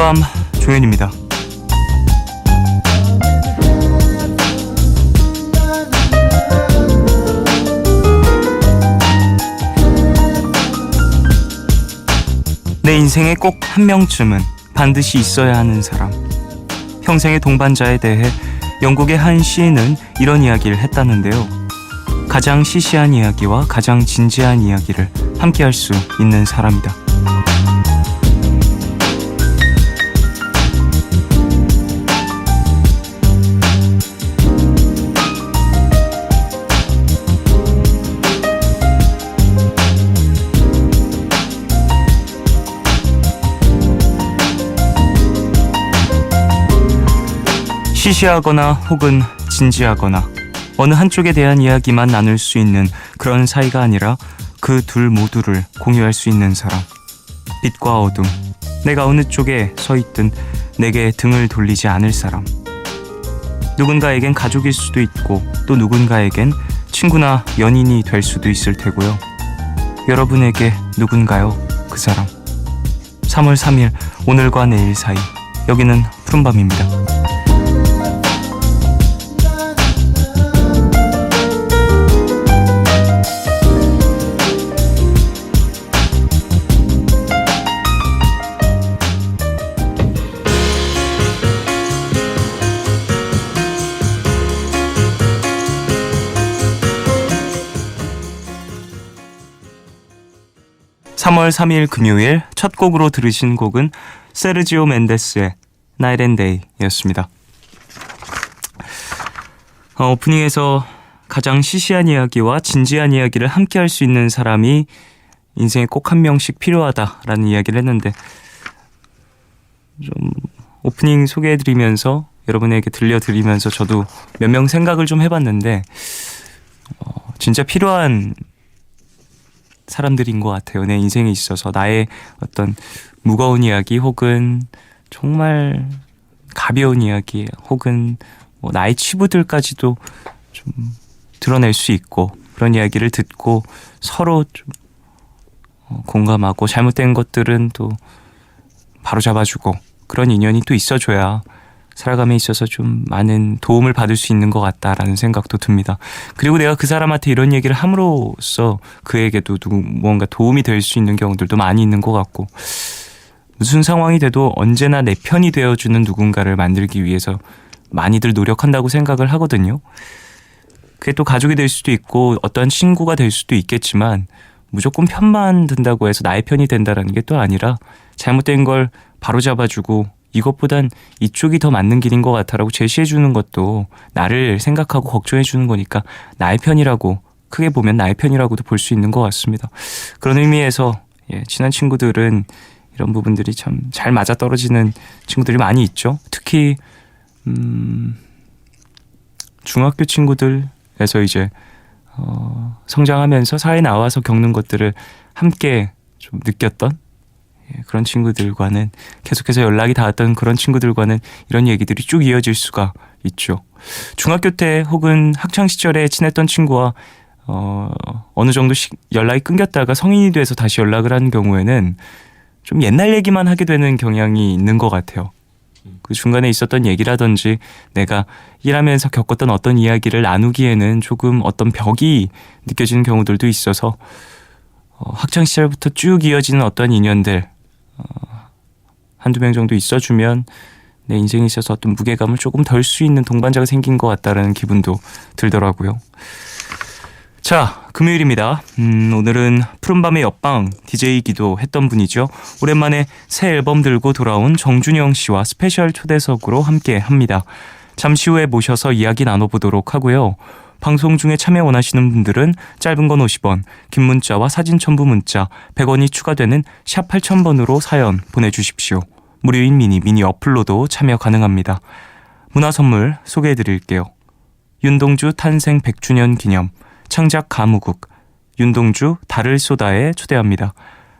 푸른밤 종현입니다. 내 인생에 꼭 한 명쯤은 반드시 있어야 하는 사람. 평생의 동반자에 대해 영국의 한 시인은 이런 이야기를 했다는데요. 가장 시시한 이야기와 가장 진지한 이야기를 함께 할 수 있는 사람이다. 시시하거나 혹은 진지하거나 어느 한쪽에 대한 이야기만 나눌 수 있는 그런 사이가 아니라 그 둘 모두를 공유할 수 있는 사람. 빛과 어둠, 내가 어느 쪽에 서 있든 내게 등을 돌리지 않을 사람. 누군가에겐 가족일 수도 있고 또 누군가에겐 친구나 연인이 될 수도 있을 테고요. 여러분에게 누군가요? 그 사람. 3월 3일 오늘과 내일 사이, 여기는 푸른밤입니다. 3월 3일 금요일 첫 곡으로 들으신 곡은 세르지오 멘데스의 Night and Day 였습니다. 오프닝에서 가장 시시한 이야기와 진지한 이야기를 함께 할 수 있는 사람이 인생에 꼭 한 명씩 필요하다라는 이야기를 했는데, 좀 오프닝 소개해드리면서 여러분에게 들려드리면서 저도 몇 명 생각을 좀 해봤는데 진짜 필요한 사람들인 것 같아요. 내 인생에 있어서 나의 어떤 무거운 이야기 혹은 정말 가벼운 이야기 혹은 나의 치부들까지도 좀 드러낼 수 있고, 그런 이야기를 듣고 서로 좀 공감하고 잘못된 것들은 또 바로잡아주고, 그런 인연이 또 있어줘야 살아감에 있어서 좀 많은 도움을 받을 수 있는 것 같다라는 생각도 듭니다. 그리고 내가 그 사람한테 이런 얘기를 함으로써 그에게도 무언가 도움이 될 수 있는 경우들도 많이 있는 것 같고, 무슨 상황이 돼도 언제나 내 편이 되어주는 누군가를 만들기 위해서 많이들 노력한다고 생각을 하거든요. 그게 또 가족이 될 수도 있고 어떤 친구가 될 수도 있겠지만, 무조건 편만 든다고 해서 나의 편이 된다는 게 또 아니라 잘못된 걸 바로잡아주고 이것보단 이쪽이 더 맞는 길인 것 같아라고 제시해주는 것도 나를 생각하고 걱정해주는 거니까 나의 편이라고, 크게 보면 나의 편이라고도 볼 수 있는 것 같습니다. 그런 의미에서 친한 친구들은 이런 부분들이 참 잘 맞아떨어지는 친구들이 많이 있죠. 특히 중학교 친구들에서 이제 성장하면서 사회에 나와서 겪는 것들을 함께 좀 느꼈던 그런 친구들과는, 계속해서 연락이 닿았던 그런 친구들과는 이런 얘기들이 쭉 이어질 수가 있죠. 중학교 때 혹은 학창시절에 친했던 친구와 어느 정도 연락이 끊겼다가 성인이 돼서 다시 연락을 하는 경우에는 좀 옛날 얘기만 하게 되는 경향이 있는 것 같아요. 그 중간에 있었던 얘기라든지 내가 일하면서 겪었던 어떤 이야기를 나누기에는 조금 어떤 벽이 느껴지는 경우들도 있어서 학창시절부터 쭉 이어지는 어떤 인연들 한두 명 정도 있어주면 내 인생에 있어서 어떤 무게감을 조금 덜 수 있는 동반자가 생긴 것 같다라는 기분도 들더라고요. 자, 금요일입니다. 오늘은 푸른밤의 옆방 DJ이기도 했던 분이죠. 오랜만에 새 앨범 들고 돌아온 정준영 씨와 스페셜 초대석으로 함께 합니다. 잠시 후에 모셔서 이야기 나눠보도록 하고요. 방송 중에 참여 원하시는 분들은 짧은 건 50원, 긴 문자와 사진 첨부 문자 100원이 추가되는 샵 8000번으로 사연 보내주십시오. 무료인 미니 어플로도 참여 가능합니다. 문화 선물 소개해드릴게요. 윤동주 탄생 100주년 기념 창작 가무국 윤동주 달을 쏟아에 초대합니다.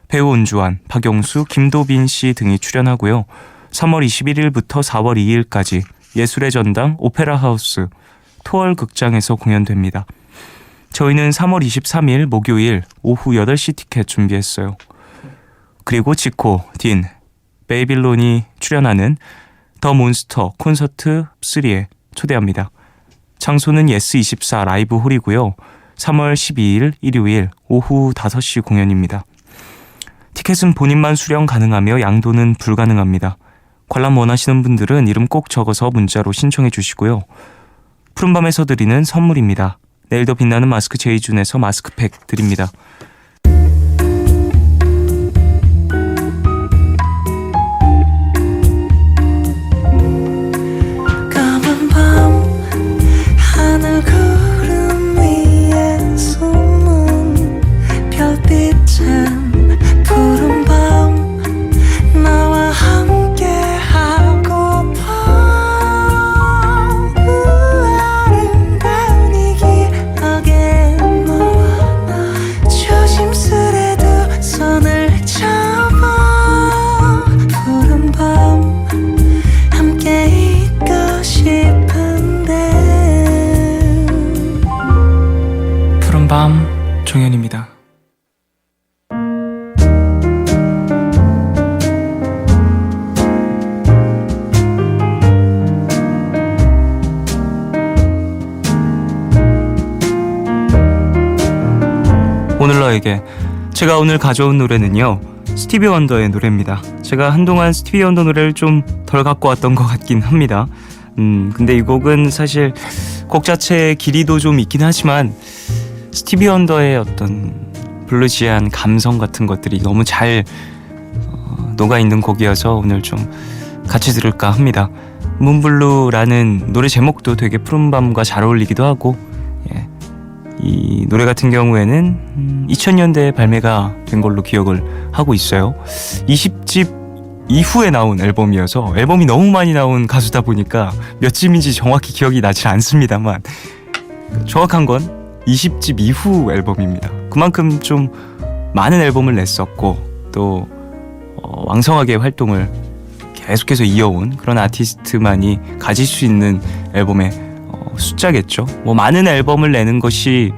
배우 온주환, 박영수, 김도빈 씨 등이 출연하고요. 3월 21일부터 4월 2일까지 예술의 전당 오페라 하우스 토월 극장에서 공연됩니다. 저희는 3월 23일 목요일 오후 8시 티켓 준비했어요. 그리고 지코, 딘, 베이빌론이 출연하는 더 몬스터 콘서트 3에 초대합니다. 장소는 예스24 라이브 홀이고요. 3월 12일 일요일 오후 5시 공연입니다. 티켓은 본인만 수령 가능하며 양도는 불가능합니다. 관람 원하시는 분들은 이름 꼭 적어서 문자로 신청해 주시고요. 푸른밤에서 드리는 선물입니다. 내일도 빛나는 마스크 제이준에서 마스크팩 드립니다. 푸른밤 종현입니다. 오늘 너에게 제가 오늘 가져온 노래는요, 스티비 원더의 노래입니다. 제가 한동안 스티비 원더 노래를 좀 덜 갖고 왔던 것 같긴 합니다. 근데 이 곡은 사실 곡 자체의 길이도 좀 있긴 하지만 스티비 원더의 어떤 블루지한 감성 같은 것들이 너무 잘 녹아있는 곡이어서 오늘 좀 같이 들을까 합니다. 문블루라는 노래 제목도 되게 푸른밤과 잘 어울리기도 하고, 이 노래 같은 경우에는 2000년대에 발매가 된 걸로 기억을 하고 있어요. 20집 이후에 나온 앨범이어서 앨범이 너무 많이 나온 가수다 보니까 몇 집인지 정확히 기억이 나질 않습니다만 정확한 건 20집 이후 앨범입니다. 그만큼 좀 많은 앨범을 냈었고 또 왕성하게 활동을 계속해서 이어온 그런 아티스트만이 가질 수 있는 앨범의 숫자겠죠. 뭐 많은 앨범을 내는 것이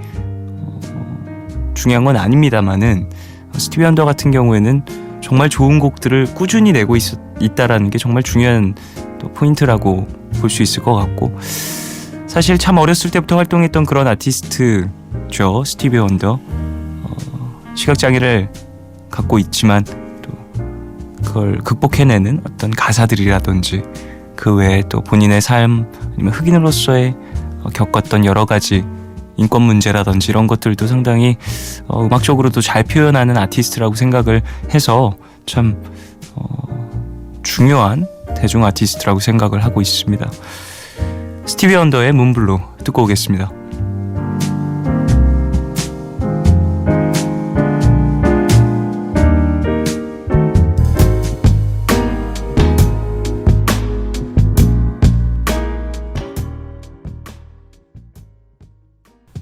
중요한 건 아닙니다만은 스티비 원더 같은 경우에는 정말 좋은 곡들을 꾸준히 내고 있다라는 게 정말 중요한 또 포인트라고 볼 수 있을 것 같고, 사실 참 어렸을 때부터 활동했던 그런 아티스트죠. 스티비 원더. 시각장애를 갖고 있지만 또 그걸 극복해내는 어떤 가사들이라든지 그 외에 또 본인의 삶 아니면 흑인으로서의 겪었던 여러 가지 인권 문제라든지 이런 것들도 상당히 음악적으로도 잘 표현하는 아티스트라고 생각을 해서 참 중요한 대중 아티스트라고 생각을 하고 있습니다. 스티비 원더의 문블루 듣고 오겠습니다.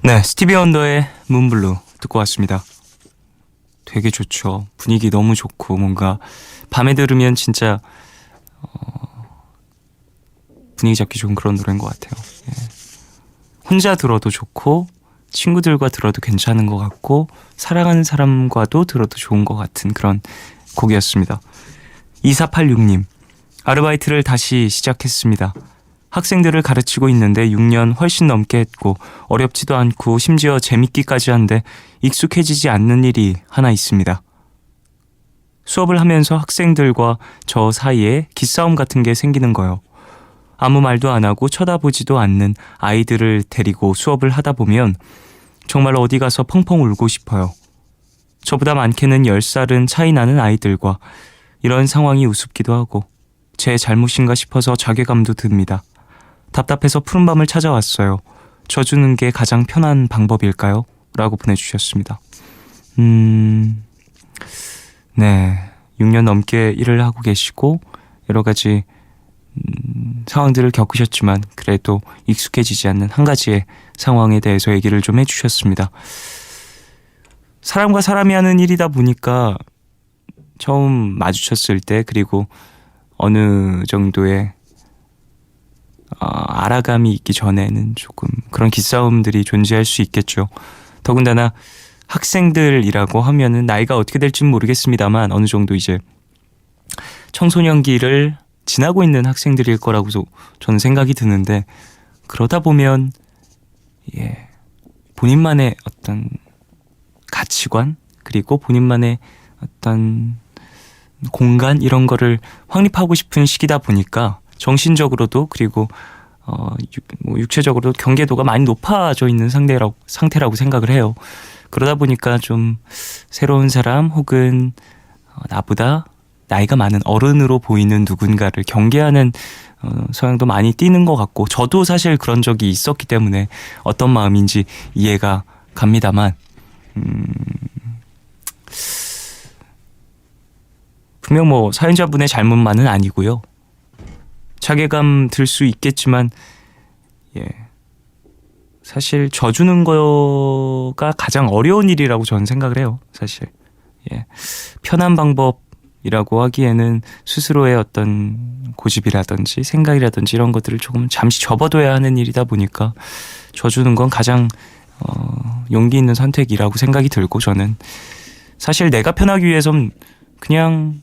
네, 스티비 원더의 문블루 듣고 왔습니다. 되게 좋죠. 분위기 너무 좋고 뭔가 밤에 들으면 진짜 분위기 잡기 좋은 그런 노래인 것 같아요. 혼자 들어도 좋고 친구들과 들어도 괜찮은 것 같고 사랑하는 사람과도 들어도 좋은 것 같은 그런 곡이었습니다. 2486님, 아르바이트를 다시 시작했습니다. 학생들을 가르치고 있는데 6년 훨씬 넘게 했고 어렵지도 않고 심지어 재밌기까지 한데 익숙해지지 않는 일이 하나 있습니다. 수업을 하면서 학생들과 저 사이에 기싸움 같은 게 생기는 거요. 아무 말도 안 하고 쳐다보지도 않는 아이들을 데리고 수업을 하다 보면 정말 어디 가서 펑펑 울고 싶어요. 저보다 많게는 10살은 차이 나는 아이들과 이런 상황이 우습기도 하고 제 잘못인가 싶어서 자괴감도 듭니다. 답답해서 푸른밤을 찾아왔어요. 져주는 게 가장 편한 방법일까요? 라고 보내주셨습니다. 네, 6년 넘게 일을 하고 계시고 여러 가지 상황들을 겪으셨지만 그래도 익숙해지지 않는 한 가지의 상황에 대해서 얘기를 좀 해주셨습니다. 사람과 사람이 하는 일이다 보니까 처음 마주쳤을 때 그리고 어느 정도의 알아감이 있기 전에는 조금 그런 기싸움들이 존재할 수 있겠죠. 더군다나 학생들이라고 하면은 나이가 어떻게 될지는 모르겠습니다만 어느 정도 이제 청소년기를 지나고 있는 학생들일 거라고 저는 생각이 드는데, 그러다 보면 본인만의 어떤 가치관, 그리고 본인만의 어떤 공간, 이런 거를 확립하고 싶은 시기다 보니까 정신적으로도, 그리고 육체적으로도 경계도가 많이 높아져 있는 상태라고 생각을 해요. 그러다 보니까 좀 새로운 사람, 혹은 나보다 나이가 많은 어른으로 보이는 누군가를 경계하는 성향도 많이 띄는 것 같고, 저도 사실 그런 적이 있었기 때문에 어떤 마음인지 이해가 갑니다만, 분명 뭐 사연자분의 잘못만은 아니고요. 자괴감 들 수 있겠지만, 사실 져주는 거가 가장 어려운 일이라고 저는 생각을 해요. 사실 편한 방법이라고 하기에는 스스로의 어떤 고집이라든지 생각이라든지 이런 것들을 조금 잠시 접어둬야 하는 일이다 보니까 져주는 건 가장 용기 있는 선택이라고 생각이 들고, 저는 사실 내가 편하기 위해선 그냥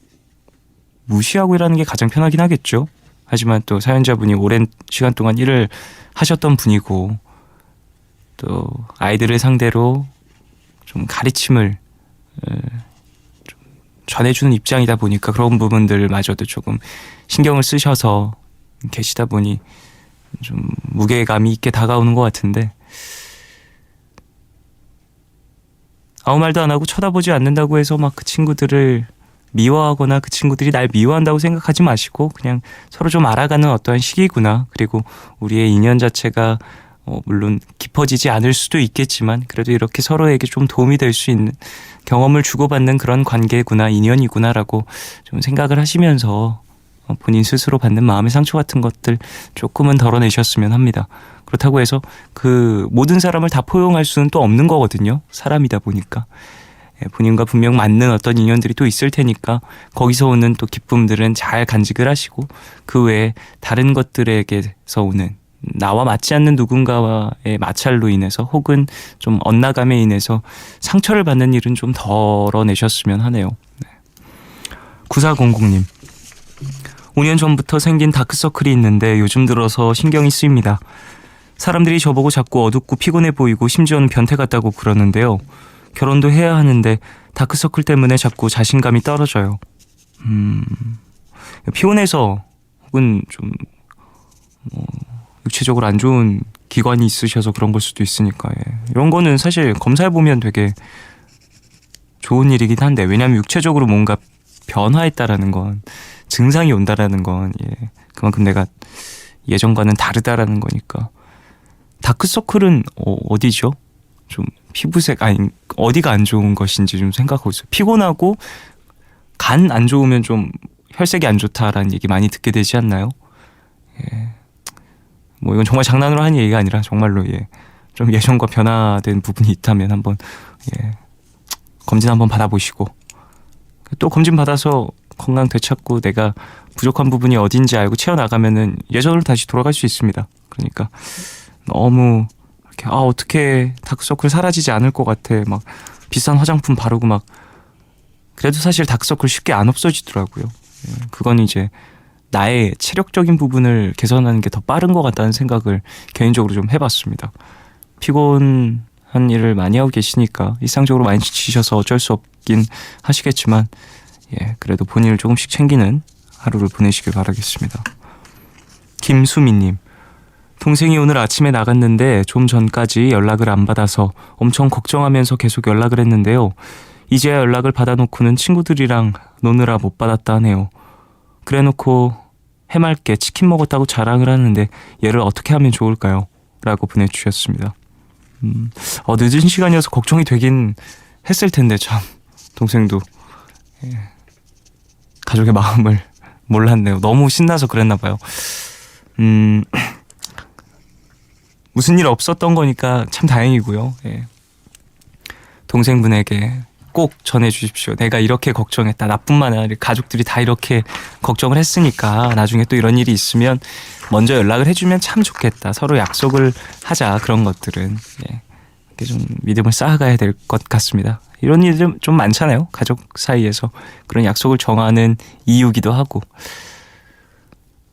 무시하고 일하는 게 가장 편하긴 하겠죠. 하지만 또 사연자분이 오랜 시간 동안 일을 하셨던 분이고, 또 아이들을 상대로 좀 가르침을 좀 전해주는 입장이다 보니까 그런 부분들마저도 조금 신경을 쓰셔서 계시다 보니 좀 무게감이 있게 다가오는 것 같은데, 아무 말도 안 하고 쳐다보지 않는다고 해서 막 그 친구들을 미워하거나 그 친구들이 날 미워한다고 생각하지 마시고, 그냥 서로 좀 알아가는 어떠한 시기구나, 그리고 우리의 인연 자체가 물론 깊어지지 않을 수도 있겠지만 그래도 이렇게 서로에게 좀 도움이 될 수 있는 경험을 주고받는 그런 관계구나, 인연이구나라고 좀 생각을 하시면서 본인 스스로 받는 마음의 상처 같은 것들 조금은 덜어내셨으면 합니다. 그렇다고 해서 그 모든 사람을 다 포용할 수는 또 없는 거거든요. 사람이다 보니까. 본인과 분명 맞는 어떤 인연들이 또 있을 테니까 거기서 오는 또 기쁨들은 잘 간직을 하시고, 그 외에 다른 것들에게서 오는 나와 맞지 않는 누군가와의 마찰로 인해서, 혹은 좀 엇나감에 인해서 상처를 받는 일은 좀 덜어내셨으면 하네요. 9400님, 5년 전부터 생긴 다크서클이 있는데 요즘 들어서 신경이 쓰입니다. 사람들이 저보고 자꾸 어둡고 피곤해 보이고 심지어는 변태 같다고 그러는데요. 결혼도 해야 하는데 다크서클 때문에 자꾸 자신감이 떨어져요. 피곤해서, 혹은 좀 육체적으로 안 좋은 기관이 있으셔서 그런 걸 수도 있으니까, 이런 거는 사실 검사해보면 되게 좋은 일이긴 한데, 왜냐하면 육체적으로 뭔가 변화했다라는 건, 증상이 온다라는 건 그만큼 내가 예전과는 다르다라는 거니까. 다크서클은 어디죠? 좀 피부색, 아니 어디가 안 좋은 것인지 좀 생각하고 있어요. 피곤하고 간 안 좋으면 좀 혈색이 안 좋다라는 얘기 많이 듣게 되지 않나요? 뭐 이건 정말 장난으로 하는 얘기가 아니라 정말로 좀 예전과 변화된 부분이 있다면 한번 검진 한번 받아보시고, 또 검진 받아서 건강 되찾고 내가 부족한 부분이 어딘지 알고 채워나가면은 예전으로 다시 돌아갈 수 있습니다. 그러니까 너무 이렇게 어떻게 다크서클 사라지지 않을 것 같아, 막 비싼 화장품 바르고 막, 그래도 사실 다크서클 쉽게 안 없어지더라고요. 그건 이제 나의 체력적인 부분을 개선하는 게 더 빠른 것 같다는 생각을 개인적으로 좀 해봤습니다. 피곤한 일을 많이 하고 계시니까 일상적으로 많이 지치셔서 어쩔 수 없긴 하시겠지만, 그래도 본인을 조금씩 챙기는 하루를 보내시길 바라겠습니다. 김수미님, 동생이 오늘 아침에 나갔는데 좀 전까지 연락을 안 받아서 엄청 걱정하면서 계속 연락을 했는데요. 이제야 연락을 받아놓고는 친구들이랑 노느라 못 받았다 하네요. 그래놓고 해맑게 치킨 먹었다고 자랑을 하는데 얘를 어떻게 하면 좋을까요? 라고 보내주셨습니다. 늦은 시간이어서 걱정이 되긴 했을 텐데, 참 동생도 가족의 마음을 몰랐네요. 너무 신나서 그랬나 봐요. 무슨 일 없었던 거니까 참 다행이고요. 동생분에게 꼭 전해주십시오. 내가 이렇게 걱정했다. 나뿐만 아니라 가족들이 다 이렇게 걱정을 했으니까 나중에 또 이런 일이 있으면 먼저 연락을 해주면 참 좋겠다. 서로 약속을 하자. 그런 것들은 이렇게 좀 믿음을 쌓아가야 될 것 같습니다. 이런 일들 좀 많잖아요. 가족 사이에서 그런 약속을 정하는 이유기도 하고.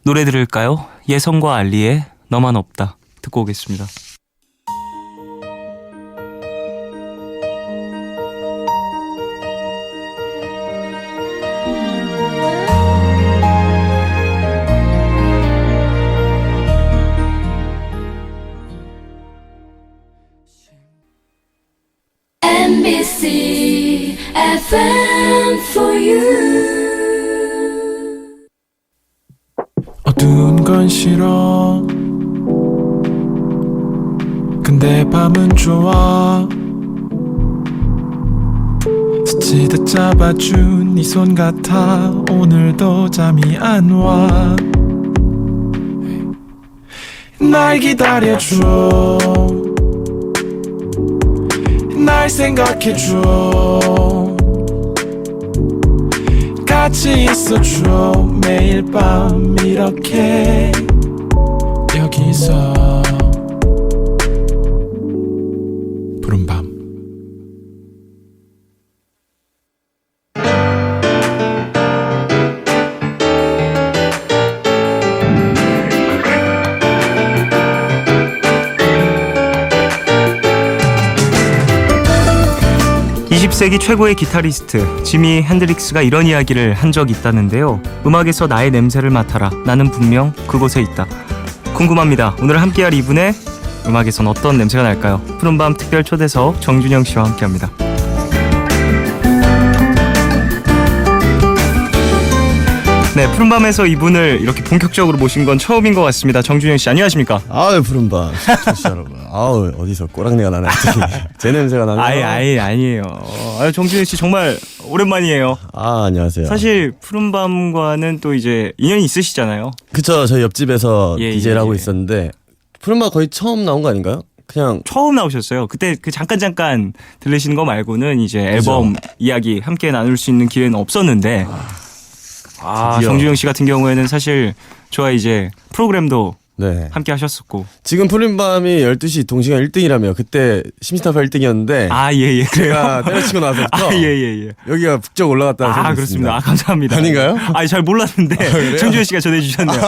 노래 들을까요? 예성과 알리의 너만 없다 듣고 오겠습니다. MBC FM for you. 어두운 건 싫어. 근데 밤은 좋아. 스치듯 잡아준 네 손 같아. 오늘도 잠이 안 와. 날 기다려줘. 날 생각해줘. 같이 있어줘. 매일 밤 이렇게 여기서 푸른밤. 세기 최고의 기타리스트 지미 핸드릭스가 이런 이야기를 한 적이 있다는데요. 음악에서 나의 냄새를 맡아라. 나는 분명 그곳에 있다. 궁금합니다. 오늘 함께할 이분의 음악에선 어떤 냄새가 날까요? 푸른밤 특별 초대석 정준영 씨와 함께합니다. 네, 푸른밤에서 이분을 이렇게 본격적으로 모신 건 처음인 것 같습니다. 정준영 씨 안녕하십니까? 아유 푸른밤 시청자 여러분. 아우 어디서 꼬랑내가 나네. 제 냄새가 나네요. 아예 아니에요. 정준영 씨 정말 오랜만이에요. 아 안녕하세요. 사실 푸른밤과는 또 이제 인연이 있으시잖아요. 그쵸, 저희 옆집에서 예, DJ를 예, 하고 예. 있었는데 푸른밤 거의 처음 나온 거 아닌가요? 그냥 처음 나오셨어요. 그때 그 잠깐 들으시는 거 말고는 이제 앨범 이야기 함께 나눌 수 있는 기회는 없었는데 드디어. 정준영 씨 같은 경우에는 사실 저와 이제 프로그램도 네. 함께 하셨었고 지금 푸른밤이 12시 동시간 1등이라며. 그때 심시타파 1등이었는데 예예 그래요. 제가 때려치고 나서부터 예예예. 여기가 북적 올라갔다는 소리 그렇습니다. 듣습니다. 감사합니다. 아닌가요? 잘 몰랐는데 그래요? 정준영 씨가 전해주셨네요.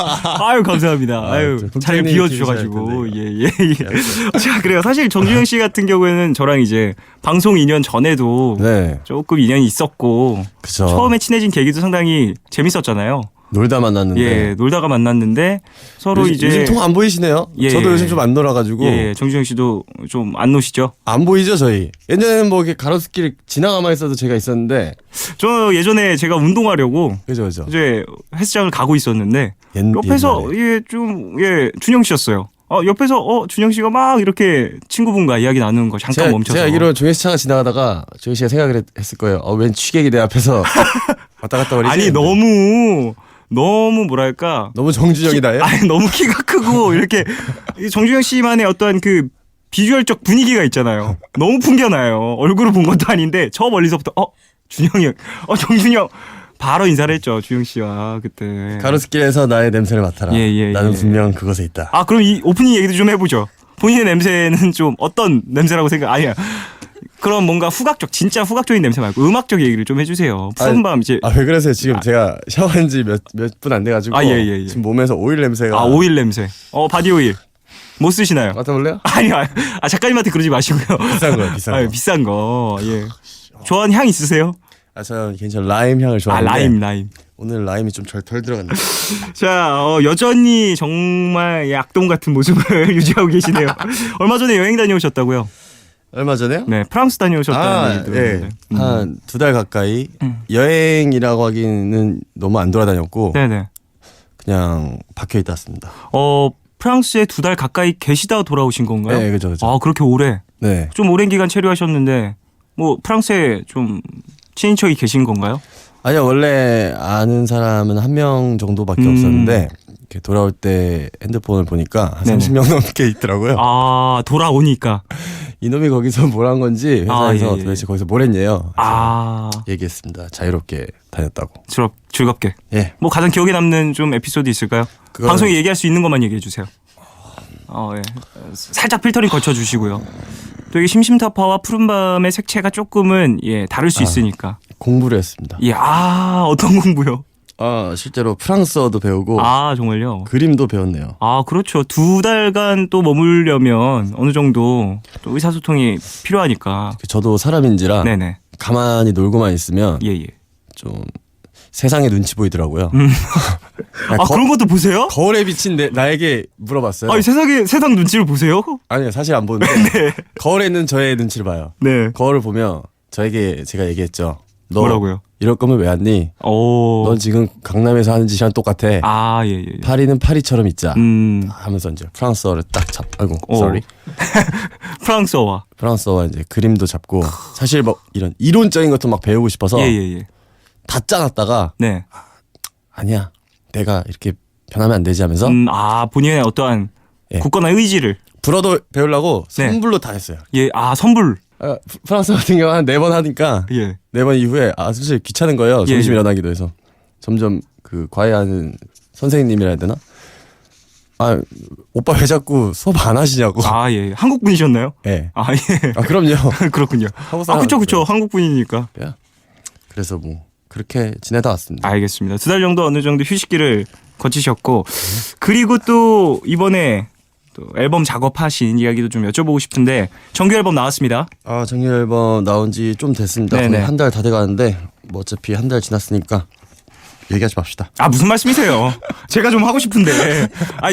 감사합니다. 잘 국장님이 비워주셔가지고 들으셔야 예. 자 그래요. 사실 정준영 씨 같은 경우에는 저랑 이제 방송 인연 전에도 네, 조금 인연이 있었고 그쵸. 처음에 친해진 계기도 상당히 재밌었잖아요. 놀다 만났는데. 예, 놀다가 만났는데 서로 요즘, 이제 요즘 통 안 보이시네요. 예, 저도 예. 요즘 좀 안 놀아가지고 정준영 씨도 좀 안 노시죠? 안 보이죠 저희. 예전에는 뭐 이렇게 가로수길 지나가만 있어도 제가 있었는데. 저 예전에 제가 운동하려고 그죠. 이제 헬스장을 가고 있었는데 옆에서 옛날에. 준영 씨였어요. 옆에서 준영 씨가 막 이렇게 친구분과 이야기 나누는 거 잠깐 멈춰서. 제가 알기로 종현 씨 차가 지나가다가 종현 씨가 생각을 했을 거예요. 웬 취객이 내 앞에서 왔다 갔다 거리지? 아니 너무 뭐랄까 너무 정준영이다. 얘? 아니 너무 키가 크고 이렇게 정준영 씨만의 어떤 그 비주얼적 분위기가 있잖아요. 너무 풍겨나요. 얼굴을 본 것도 아닌데 저 멀리서부터 준영이 정준영 바로 인사를 했죠. 준영 씨와 그때. 가로수길에서 나의 냄새를 맡아라. 나는 분명 그곳에 있다. 그럼 이 오프닝 얘기도 좀 해보죠. 본인의 냄새는 좀 어떤 냄새라고 아니야. 그럼 뭔가 진짜 후각적인 냄새 말고 음악적 얘기를 좀 해주세요. 푸른밤 이제. 왜 그러세요? 지금 제가 샤워한 지 몇 분 안 돼가지고. 예. 지금 몸에서 오일 냄새가. 오일 냄새. 바디 오일. 뭐 쓰시나요? 맡아볼래요? 아니요. 작가님한테 그러지 마시고요. 비싼 거. 비싼 거. 예. 좋아하는 향 있으세요? 저는 개인적으로 라임 향을 좋아하는데. 라임. 오늘 라임이 좀 덜 들어갔네. 자, 여전히 정말 악동 같은 모습을 유지하고 계시네요. 얼마 전에 여행 다녀오셨다고요? 얼마 전에요? 네, 프랑스 다녀오셨다는 얘기 들었는데. 한 2달 가까이. 여행이라고 하기는 너무 안 돌아다녔고. 네네. 그냥 박혀 있다 왔습니다. 프랑스에 2달 가까이 계시다 돌아오신 건가요? 네, 그죠. 그렇게 오래? 네. 좀 오랜 기간 체류하셨는데 뭐 프랑스에 좀 친인척이 계신 건가요? 아니요, 원래 아는 사람은 한 명 정도밖에 없었는데 이렇게 돌아올 때 핸드폰을 보니까 한 네네. 30명 넘게 있더라고요. 돌아오니까. 이놈이 거기서 뭘 한 건지 회사에서 예. 도대체 거기서 뭘 했냐요. 그래서 예. 얘기했습니다. 자유롭게 다녔다고. 즐겁게. 예. 뭐 가장 기억에 남는 좀 에피소드 있을까요? 방송에 얘기할 수 있는 것만 얘기해 주세요. 예. 살짝 필터링 거쳐 주시고요. 또 또 이게 심심타파와 푸른밤의 색채가 조금은 다를 수 있으니까. 공부를 했습니다. 어떤 공부요? 실제로 프랑스어도 배우고 정말요? 그림도 배웠네요. 그렇죠. 2달간 또 머물려면 어느 정도 또 의사소통이 필요하니까. 저도 사람인지라 네네. 가만히 놀고만 있으면 예. 좀 세상에 눈치 보이더라고요. 그런 것도 보세요? 거울에 비친 나에게 물어봤어요. 세상 눈치를 보세요? 아니요, 사실 안 보는데 거울에 있는 저의 눈치를 봐요. 네. 거울을 보면 저에게 제가 얘기했죠. 너 뭐라고요? 이럴 거면 왜 왔니? 넌 지금 강남에서 하는 짓이랑 똑같아. 예. 파리는 파리처럼 있자. 하면서 이제 프랑스어를 딱 sorry. 프랑스어와 이제 그림도 잡고 사실 뭐 이런 이론적인 것도 막 배우고 싶어서 다 짜놨다가 네. 아니야, 내가 이렇게 변하면 안 되지 하면서 본인의 어떠한 굳건한 의지를 불어도 배우려고 네. 선불로 다 했어요. 선불. 프랑스 같은 경우 한 4번 하니까 4번 이후에 솔직히 귀찮은 거예요. 점심 일어나기도 해서 점점 그 과외하는 선생님이라 해야 되나? 오빠 왜 자꾸 수업 안 하시냐고. 한국 분이셨나요? 예. 예. 그럼요. 그렇군요. 그쵸. 한국 분이니까. 그래서 뭐 그렇게 지내다 왔습니다. 알겠습니다. 2달 정도 어느 정도 휴식기를 거치셨고 그리고 또 이번에 또 앨범 작업하신 이야기도 좀 여쭤보고 싶은데 정규 앨범 나왔습니다. 정규 앨범 나온 지 좀 됐습니다. 네네. 거의 한 달 다 돼가는데 뭐 어차피 한 달 지났으니까 얘기하지 맙시다. 무슨 말씀이세요? 제가 좀 하고 싶은데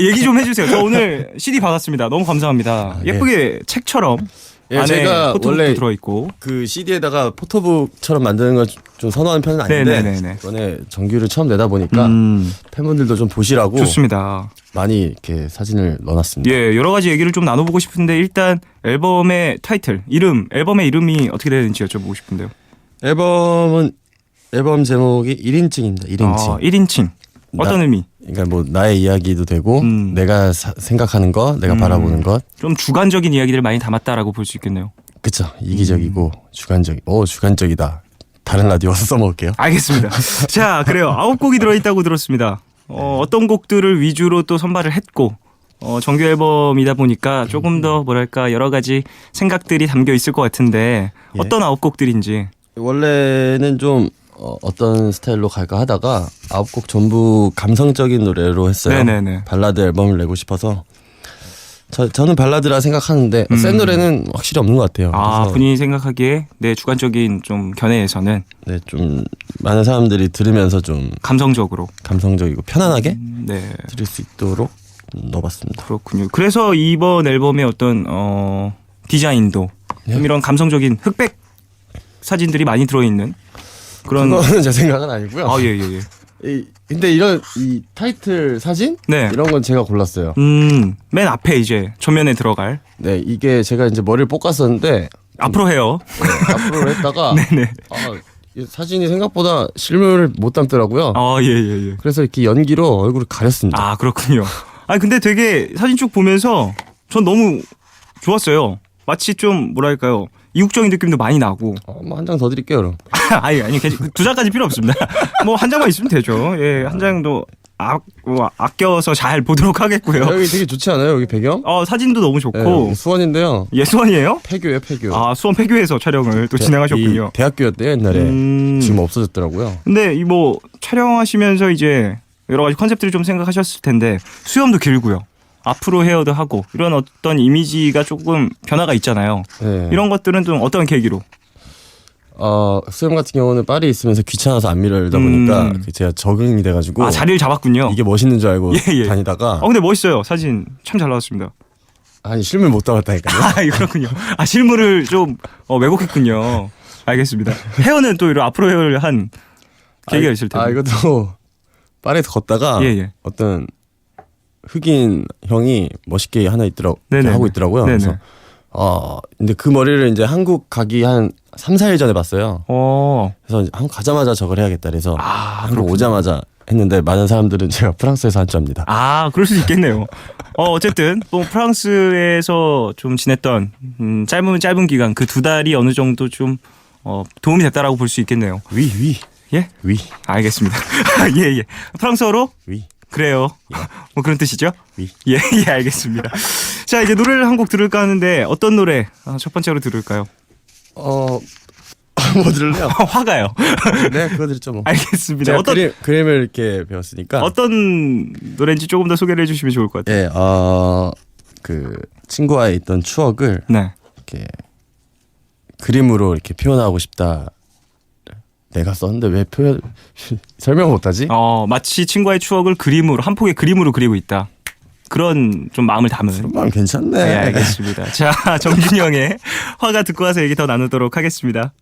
얘기 좀 해주세요. 저 오늘 CD 받았습니다. 너무 감사합니다. 예쁘게 책처럼 안에 제가 포토북도 원래 들어있고 그 CD에다가 포토북처럼 만드는 걸 좀 선호하는 편은 아닌데 네네네네. 이번에 정규를 처음 내다 보니까 팬분들도 좀 보시라고 좋습니다. 많이 이렇게 사진을 넣어놨습니다. 여러 가지 얘기를 좀 나눠보고 싶은데 일단 앨범의 타이틀, 앨범의 이름이 어떻게 되는지 여쭤보고 싶은데요. 앨범 제목이 1인칭입니다. 1인칭. 1인칭. 어떤 의미? 그러니까 뭐 나의 이야기도 되고 내가 생각하는 것, 내가 바라보는 것. 좀 주관적인 이야기들을 많이 담았다라고 볼 수 있겠네요. 그쵸. 이기적이고 주관적이다. 다른 라디오에서 써먹을게요. 알겠습니다. 자, 그래요. 9곡이 들어있다고 들었습니다. 어떤 곡들을 위주로 또 선발을 했고 정규 앨범이다 보니까 조금 더 뭐랄까 여러 가지 생각들이 담겨 있을 것 같은데 어떤 9곡들인지. 원래는 좀 어떤 스타일로 갈까 하다가 9곡 전부 감성적인 노래로 했어요. 네네네. 발라드 앨범을 내고 싶어서 저는 발라드라 생각하는데 센 노래는 확실히 없는 것 같아요. 그래서 본인이 생각하기에 내 주관적인 좀 견해에서는 좀 많은 사람들이 들으면서 좀 감성적으로 감성적이고 편안하게 들을 수 있도록 넣어봤습니다. 그렇군요. 그래서 이번 앨범의 어떤 디자인도 좀 이런 감성적인 흑백 사진들이 많이 들어있는 그런. 그거는 제 생각은 아니고요. 예. 근데 이런 이 타이틀 사진 이런 건 제가 골랐어요. 맨 앞에 이제 전면에 들어갈. 이게 제가 이제 머리를 볶았었는데 앞으로 해요. 앞으로 했다가 네네. 이 사진이 생각보다 실물을 못 담더라고요. 예. 그래서 이렇게 연기로 얼굴을 가렸습니다. 그렇군요. 근데 되게 사진 쭉 보면서 전 너무 좋았어요. 마치 좀 뭐랄까요. 이국적인 느낌도 많이 나고. 뭐 한 장 더 드릴게요, 그럼. 아니 2장까지 필요 없습니다. 뭐 한 장만 있으면 되죠. 한 장도 아껴서 잘 보도록 하겠고요. 여기 되게 좋지 않아요? 여기 배경? 사진도 너무 좋고. 수원인데요. 수원이에요? 폐교예요, 폐교. 수원 폐교에서 촬영을 또 진행하셨군요. 대학교였대요, 옛날에. 지금 없어졌더라고요. 근데 이 뭐 촬영하시면서 이제 여러 가지 컨셉들을 좀 생각하셨을 텐데 수염도 길고요. 앞으로 헤어도 하고 이런 어떤 이미지가 조금 변화가 있잖아요. 이런 것들은 좀 어떤 계기로? 수염 같은 경우는 파리에 있으면서 귀찮아서 안 밀어다 보니까 제가 적응이 돼가지고 자리를 잡았군요. 이게 멋있는 줄 알고 다니다가 근데 멋있어요. 사진 참 잘 나왔습니다. 실물 못 담았다니까요. 그렇군요. 실물을 좀 왜곡했군요. 알겠습니다. 헤어는 또 이런 앞으로 헤어를 한 계기가 있을 텐데. 이것도 파리에서 걷다가 어떤 흑인 형이 멋있게 하고 있더라고요. 그래서 근데 그 머리를 이제 한국 가기 한 3, 4일 전에 봤어요. 그래서 한국 가자마자 저걸 해야겠다. 그래서 한국 오자마자 했는데 많은 사람들은 제가 프랑스에서 한 줄 압니다. 그럴 수도 있겠네요. 어쨌든 뭐 프랑스에서 좀 지냈던 짧은 기간 그 2달이 어느 정도 좀 도움이 됐다라고 볼 수 있겠네요. 위. 예? 위. 알겠습니다. 예. 프랑스어로? 위. 그래요. 뭐 그런 뜻이죠? 위. 예, 예, 알겠습니다. 자, 이제 노래를 한 곡 들을까 하는데 어떤 노래 첫 번째로 들을까요? 뭐 들을래요? 화가요. 네, 그거 들었죠 뭐. 알겠습니다. 제가 어떤 그림을 이렇게 배웠으니까. 어떤 노래인지 조금 더 소개를 해주시면 좋을 것 같아요. 예, 그 친구와의 있던 추억을 네. 이렇게 그림으로 이렇게 표현하고 싶다. 내가 썼는데 왜 설명 못하지? 마치 친구와의 추억을 그림으로 한 폭의 그림으로 그리고 있다. 그런 좀 마음을 담은. 마음 괜찮네. 네, 알겠습니다. 자, 정준영의 화가 듣고 와서 얘기 더 나누도록 하겠습니다.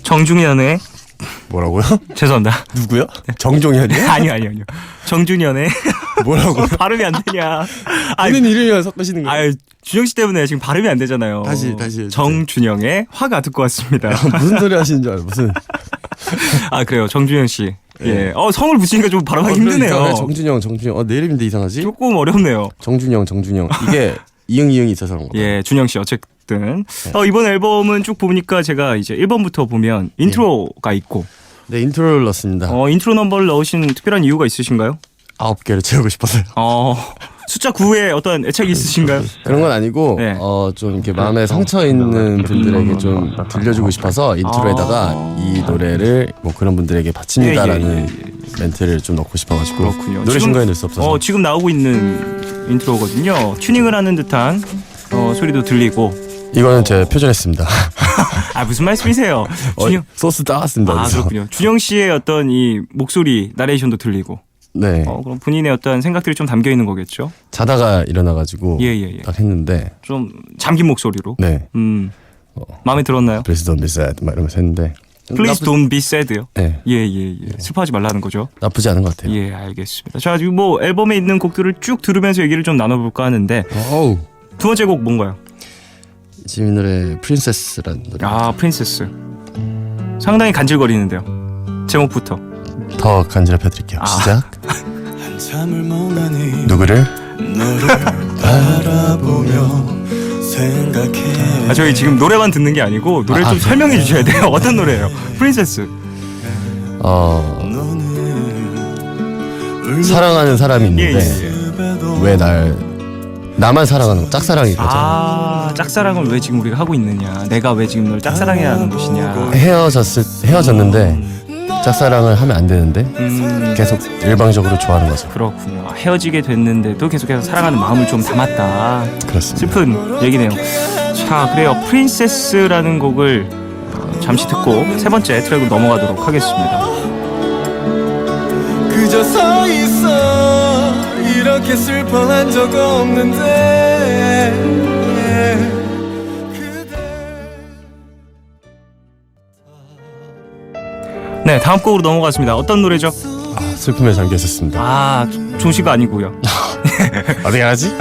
정준현의 뭐라고요? 죄송합니다. 누구요? 정종현이요? 아니요. 정준현의 뭐라고? 발음이 안 되냐? 본인 이름이랑 섞으시는 거예요? 아유, 준영 씨 때문에 지금 발음이 안 되잖아요. 다시 정준영의 화가 듣고 왔습니다. 무슨 소리 하시는 줄 알아요? 무슨? 아, 그래요. 정준영 씨. 예. 성을 붙이니까 좀 발음하기 힘드네요. 정준영. 내 이름인데 이상하지? 조금 어렵네요. 정준영. 이게 이응이 있어서 그런 거예요. 예, 준영 씨 어쨌든 이번 앨범은 쭉 보니까 제가 이제 1번부터 보면 인트로가 있고. 네, 인트로를 넣었습니다. 인트로 넘버를 넣으신 특별한 이유가 있으신가요? 9개를 채우고 싶어서요. 숫자 9에 어떤 애착이 있으신가요? 그런 건 아니고 네. 좀 이렇게 마음에 상처 있는 분들에게 좀 들려주고 싶어서 인트로에다가 이 노래를 뭐 그런 분들에게 바칩니다라는 멘트를 좀 넣고 싶어가지고. 그렇군요. 노래 중간에 넣을 수 없어서. 지금 나오고 있는 인트로거든요. 튜닝을 하는 듯한 소리도 들리고. 이거는 제가 표절했습니다. 무슨 말씀이세요? 준영 소스 따왔습니다. 그렇군요. 준영 씨의 어떤 이 목소리 나레이션도 들리고. 네. 그럼 본인의 어떤 생각들이 좀 담겨 있는 거겠죠? 자다가 일어나가지고 예. 딱 했는데 좀 잠긴 목소리로. 네. 마음에 들었나요? Please don't be sad 막 이러면서 했는데 Please don't be sad요. 네. 예. 슬퍼하지 말라는 거죠. 나쁘지 않은 것 같아요. 예, 알겠습니다. 자, 지금 뭐 앨범에 있는 곡들을 쭉 들으면서 얘기를 좀 나눠볼까 하는데 두 번째 곡 뭔가요? 지금 이 노래 프린세스라는 노래. 프린세스. 상당히 간질거리는데요. 제목부터. 더 간지럽혀드릴게요. 시작. 한참을 멍하니 누구를? 너를 바라보며 생각해. 저희 지금 노래만 듣는 게 아니고 노래를 좀 설명해 주셔야 돼요. 어떤 노래예요? 프린세스. 사랑하는 사람이 있는데 왜 나만 사랑하는 거? 짝사랑이거든. 짝사랑을 왜 지금 우리가 하고 있느냐? 내가 왜 지금 널 짝사랑해야 하는 것이냐? 헤어졌는데 짝사랑을 하면 안 되는데 계속 일방적으로 좋아하는 거죠. 그렇군요. 헤어지게 됐는데도 계속해서 사랑하는 마음을 좀 담았다. 그렇습니다. 슬픈 얘기네요. 자, 그래요. 프린세스라는 곡을 잠시 듣고 세 번째 트랙으로 넘어가도록 하겠습니다. 그저 서 있어 이렇게 슬퍼한 적 없는데 네, 다음 곡으로 넘어갔습니다. 어떤 노래죠? 슬픔에 잠겨 있었습니다. 조시가 아니고요. 어디 가지?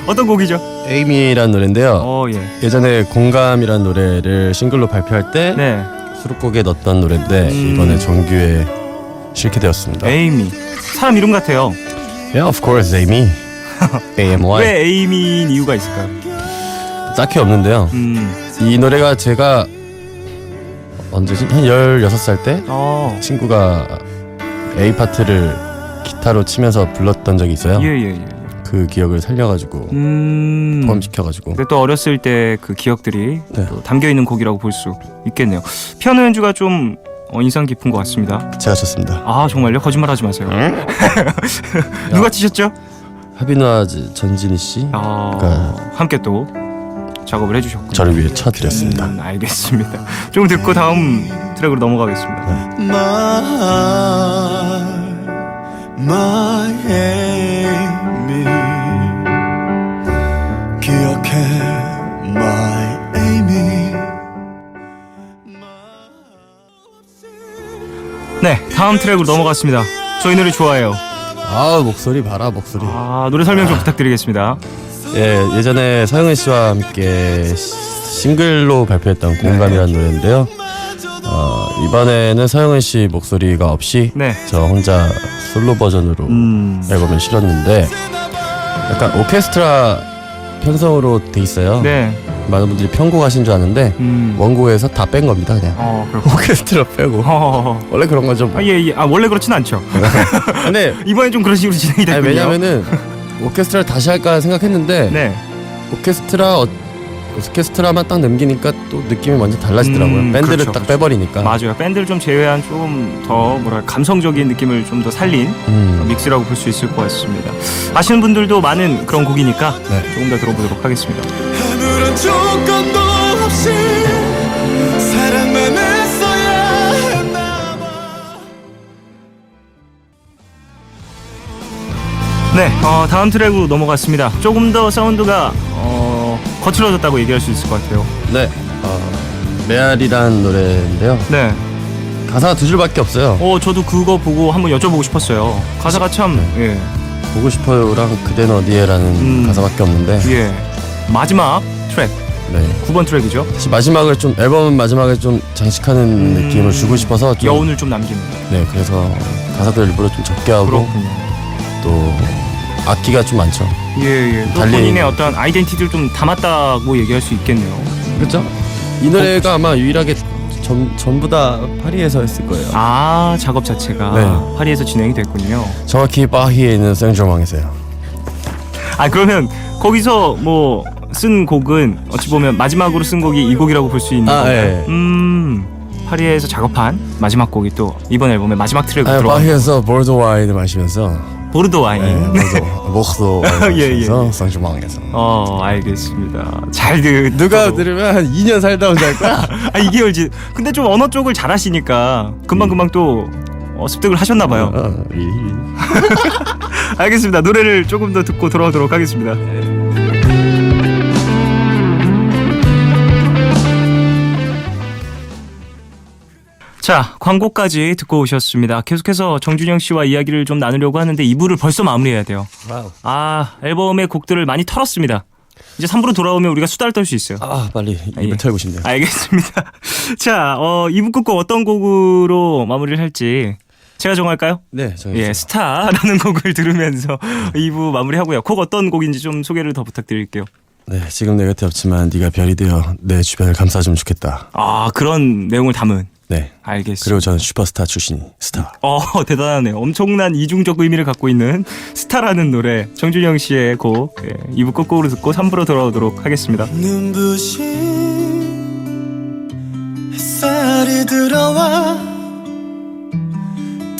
어떤 곡이죠? 에이미라는 노래인데요. 예. 예전에 공감이라는 노래를 싱글로 발표할 때 네. 수록곡에 넣었던 노래인데 이번에 정규에 실게 되었습니다. 에이미. 사람 이름 같아요. Yeah, of course, Amy. AMY. 왜 에이미인 이유가 있을까요? 딱히 없는데요. 이 노래가 제가 언제지? 한 16살 때 친구가 A 파트를 기타로 치면서 불렀던 적이 있어요. 예. 그 기억을 살려가지고 포함시켜가지고. 근데 또 어렸을 때 그 기억들이 네. 또 담겨 있는 곡이라고 볼 수 있겠네요. 피아노 연주가 좀 인상 깊은 것 같습니다. 제가 쳤습니다. 정말요? 거짓말하지 마세요. 누가 치셨죠? 하비누아즈 전진희 씨 함께 또 작업을 해주셨군요. 저를 위해 쳐드렸습니다. 알겠습니다. 좀 듣고 다음 트랙으로 넘어가겠습니다. My Amy 기억해 My Amy. 네, 다음 트랙으로 넘어갔습니다. 저희 노래 좋아해요. 목소리 봐라 목소리. 노래 설명 좀 부탁드리겠습니다. 예전에 서영은 씨와 함께 싱글로 발표했던 공감이라는 노래인데요. 이번에는 서영은 씨 목소리가 없이 네. 저 혼자 솔로 버전으로 앨범을 실었는데 약간 오케스트라 편성으로 돼 있어요. 네. 많은 분들이 편곡하신 줄 아는데 원곡에서 다 뺀 겁니다 그냥. 오케스트라 빼고. 원래 그런 거죠. 뭐. 예. 원래 그렇진 않죠. 근데 이번엔 좀 그런 식으로 진행이 됐군요. 왜냐면은 오케스트라를 다시 할까 생각했는데 네. 오케스트라만 딱 남기니까 또 느낌이 완전 달라지더라고요. 밴드를 그렇죠, 딱 빼버리니까. 맞아요. 밴드를 좀 제외한 좀 더 감성적인 느낌을 좀 더 살린 믹스라고 볼 수 있을 것 같습니다. 아시는 분들도 많은 그런 곡이니까 네. 조금 더 들어보도록 하겠습니다. 아무런 조건도 없이 사랑만 했어야 했나 봐. 네, 다음 트랙으로 넘어갔습니다. 조금 더 사운드가 거칠어졌다고 얘기할 수 있을 것 같아요. 네. 메아리란 노래인데요. 네. 가사가 두 줄밖에 없어요. 저도 그거 보고 한번 여쭤보고 싶었어요. 가사가 참 예. 보고 싶어요랑 그댄 어디에라는 가사밖에 없는데. 예. 마지막 트랙. 네. 9번 트랙이죠. 사실 마지막을 좀 앨범 마지막에 좀 장식하는 느낌을 주고 싶어서 좀, 여운을 좀 남기는. 네, 그래서 가사도 일부러 좀 적게 하고 그렇군요. 또 악기가 좀 많죠. 예. 또 본인의 어떤 아이덴티티를 좀 담았다고 얘기할 수 있겠네요. 그렇죠? 이 노래가 아마 유일하게 전부 다 파리에서 했을 거예요. 아, 작업 자체가 네. 파리에서 진행이 됐군요. 정확히 파리에 있는 생조망에서요. 아, 그러면 거기서 뭐 쓴 곡은 어찌 보면 마지막으로 쓴 곡이 이 곡이라고 볼 수 있는 건가요? 네. 파리에서 작업한 마지막 곡이 또 이번 앨범의 마지막 트랙으로 들어가. 파리에서 보르도 와인 마시면서 보르도 와인. 보르도 와인 예, 마시면서 생조망에서. 알겠습니다. 누가 들으면 한 2년 살다 온다 할 거야. 2개월지. 근데 좀 언어 쪽을 잘하시니까 금방 또 습득을 하셨나 봐요. 알겠습니다. 노래를 조금 더 듣고 돌아오도록 하겠습니다. 자, 광고까지 듣고 오셨습니다. 계속해서 정준영 씨와 이야기를 좀 나누려고 하는데 2부를 벌써 마무리해야 돼요. 와우. 앨범의 곡들을 많이 털었습니다. 이제 3부로 돌아오면 우리가 수다를 떨 수 있어요. 빨리 입을 털고 싶네요. 알겠습니다. 자, 2부 끝곡 어떤 곡으로 마무리를 할지 제가 정할까요? 네, 정해주세요. 예, 스타라는 곡을 들으면서 2부 마무리하고요. 곡 어떤 곡인지 좀 소개를 더 부탁드릴게요. 네, 지금 내 곁에 없지만 네가 별이 되어 내 주변을 감싸주면 좋겠다. 그런 내용을 담은. 네. 알겠습니다. 그리고 저는 슈퍼스타 출신이 스타. 대단하네요. 엄청난 이중적 의미를 갖고 있는 스타라는 노래 정준영 씨의 곡 2부 끝곡으로 듣고 3부로 돌아오도록 하겠습니다. 눈부신 햇살이 들어와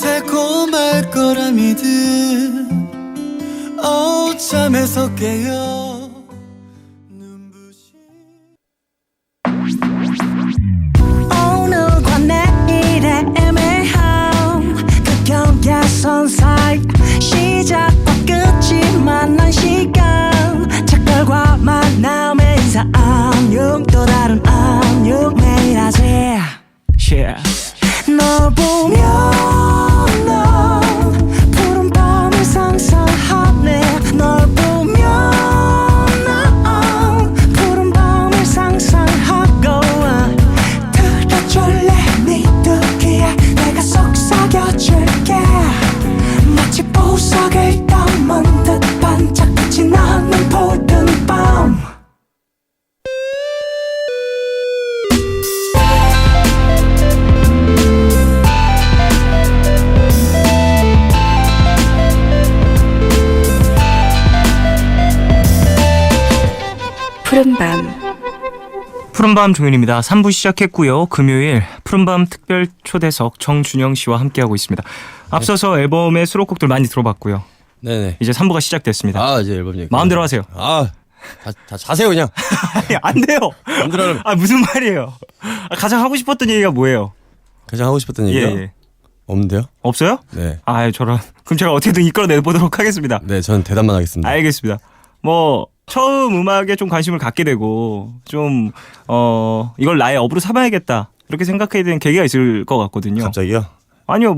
달콤할 거라 믿음 잠에서 깨어 오늘과 내일의 애매함 그 경계선 사이 시작과 끝이 만난 시간 착각과 만남의 인사 안녕 또 다른 안녕 매일 하지 널 보면 넌 푸른 밤을 상상하네 널 보면 넌 푸른 밤을 상상하고 들어줄래 네 듣기에 내가 속삭여줄게 마치 보석을 담은 듯 반짝빛이 나는 푸른 밤 푸른밤 종현입니다. 3부 시작했고요. 금요일 푸른밤 특별 초대석 정준영 씨와 함께하고 있습니다. 앞서서 앨범의 수록곡들 많이 들어봤고요. 네네. 이제 3부가 시작됐습니다. 이제 앨범 얘기. 마음대로 하세요. 다 자세요 그냥. 아니, 안 돼요. 마음대로 하면. 무슨 말이에요. 가장 하고 싶었던 얘기가 뭐예요? 가장 하고 싶었던 얘기요? 예. 없는데요? 없어요? 네. 저런. 그럼 제가 어떻게든 이끌어내보도록 하겠습니다. 네, 저는 대답만 하겠습니다. 알겠습니다. 처음 음악에 좀 관심을 갖게 되고 좀 이걸 나의 업으로 삼아야겠다 이렇게 생각하게 된 계기가 있을 것 같거든요. 갑자기요? 아니요,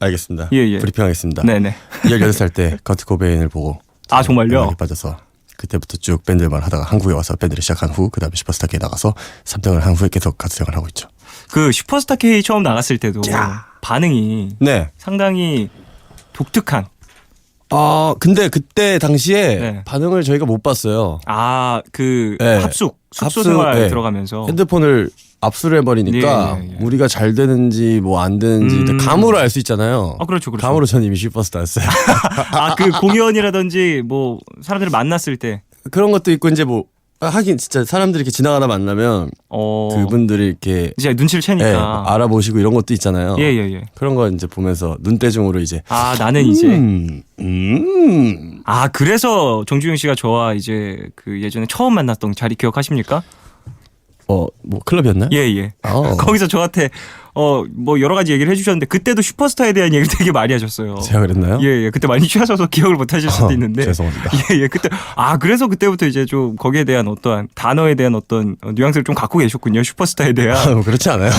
알겠습니다. 예. 브리핑하겠습니다. 네네. 18살 때 커트 코베인을 보고 정말요? 음악에 빠져서 그때부터 쭉 밴드만 하다가 한국에 와서 밴드를 시작한 후 그다음에 슈퍼스타 K 나가서 3등을 한 후에 계속 가수 생활을 하고 있죠. 그 슈퍼스타 K 처음 나갔을 때도 반응이 네. 상당히 독특한. 근데 그때 당시에 네. 반응을 저희가 못 봤어요. 네. 숙소 생활 들어가면서 핸드폰을 압수를 해버리니까 예. 우리가 잘 되는지 뭐 안 되는지 감으로 알 수 있잖아요. 그렇죠. 감으로 전 이미 슈퍼스타였어요. 그 공연이라든지 뭐 사람들을 만났을 때 그런 것도 있고 이제 뭐 하긴 진짜 사람들이 이렇게 지나가다 만나면 그분들이 이렇게 이제 눈치를 채니까 알아보시고 이런 것도 있잖아요. 예. 그런 거 이제 보면서 눈대중으로 이제 나는 이제 아 그래서 정주영 씨가 저와 이제 그 예전에 처음 만났던 자리 기억하십니까? 뭐 클럽이었나요? 예. 거기서 저한테 뭐 여러 가지 얘기를 해주셨는데 그때도 슈퍼스타에 대한 얘기를 되게 많이 하셨어요. 제가 그랬나요? 예. 그때 많이 취하셔서 기억을 못 하실 수도 있는데. 죄송합니다. 예. 그때 그래서 그때부터 이제 좀 거기에 대한 어떠한 단어에 대한 어떤 뉘앙스를 좀 갖고 계셨군요. 슈퍼스타에 대한. 그렇지 않아요.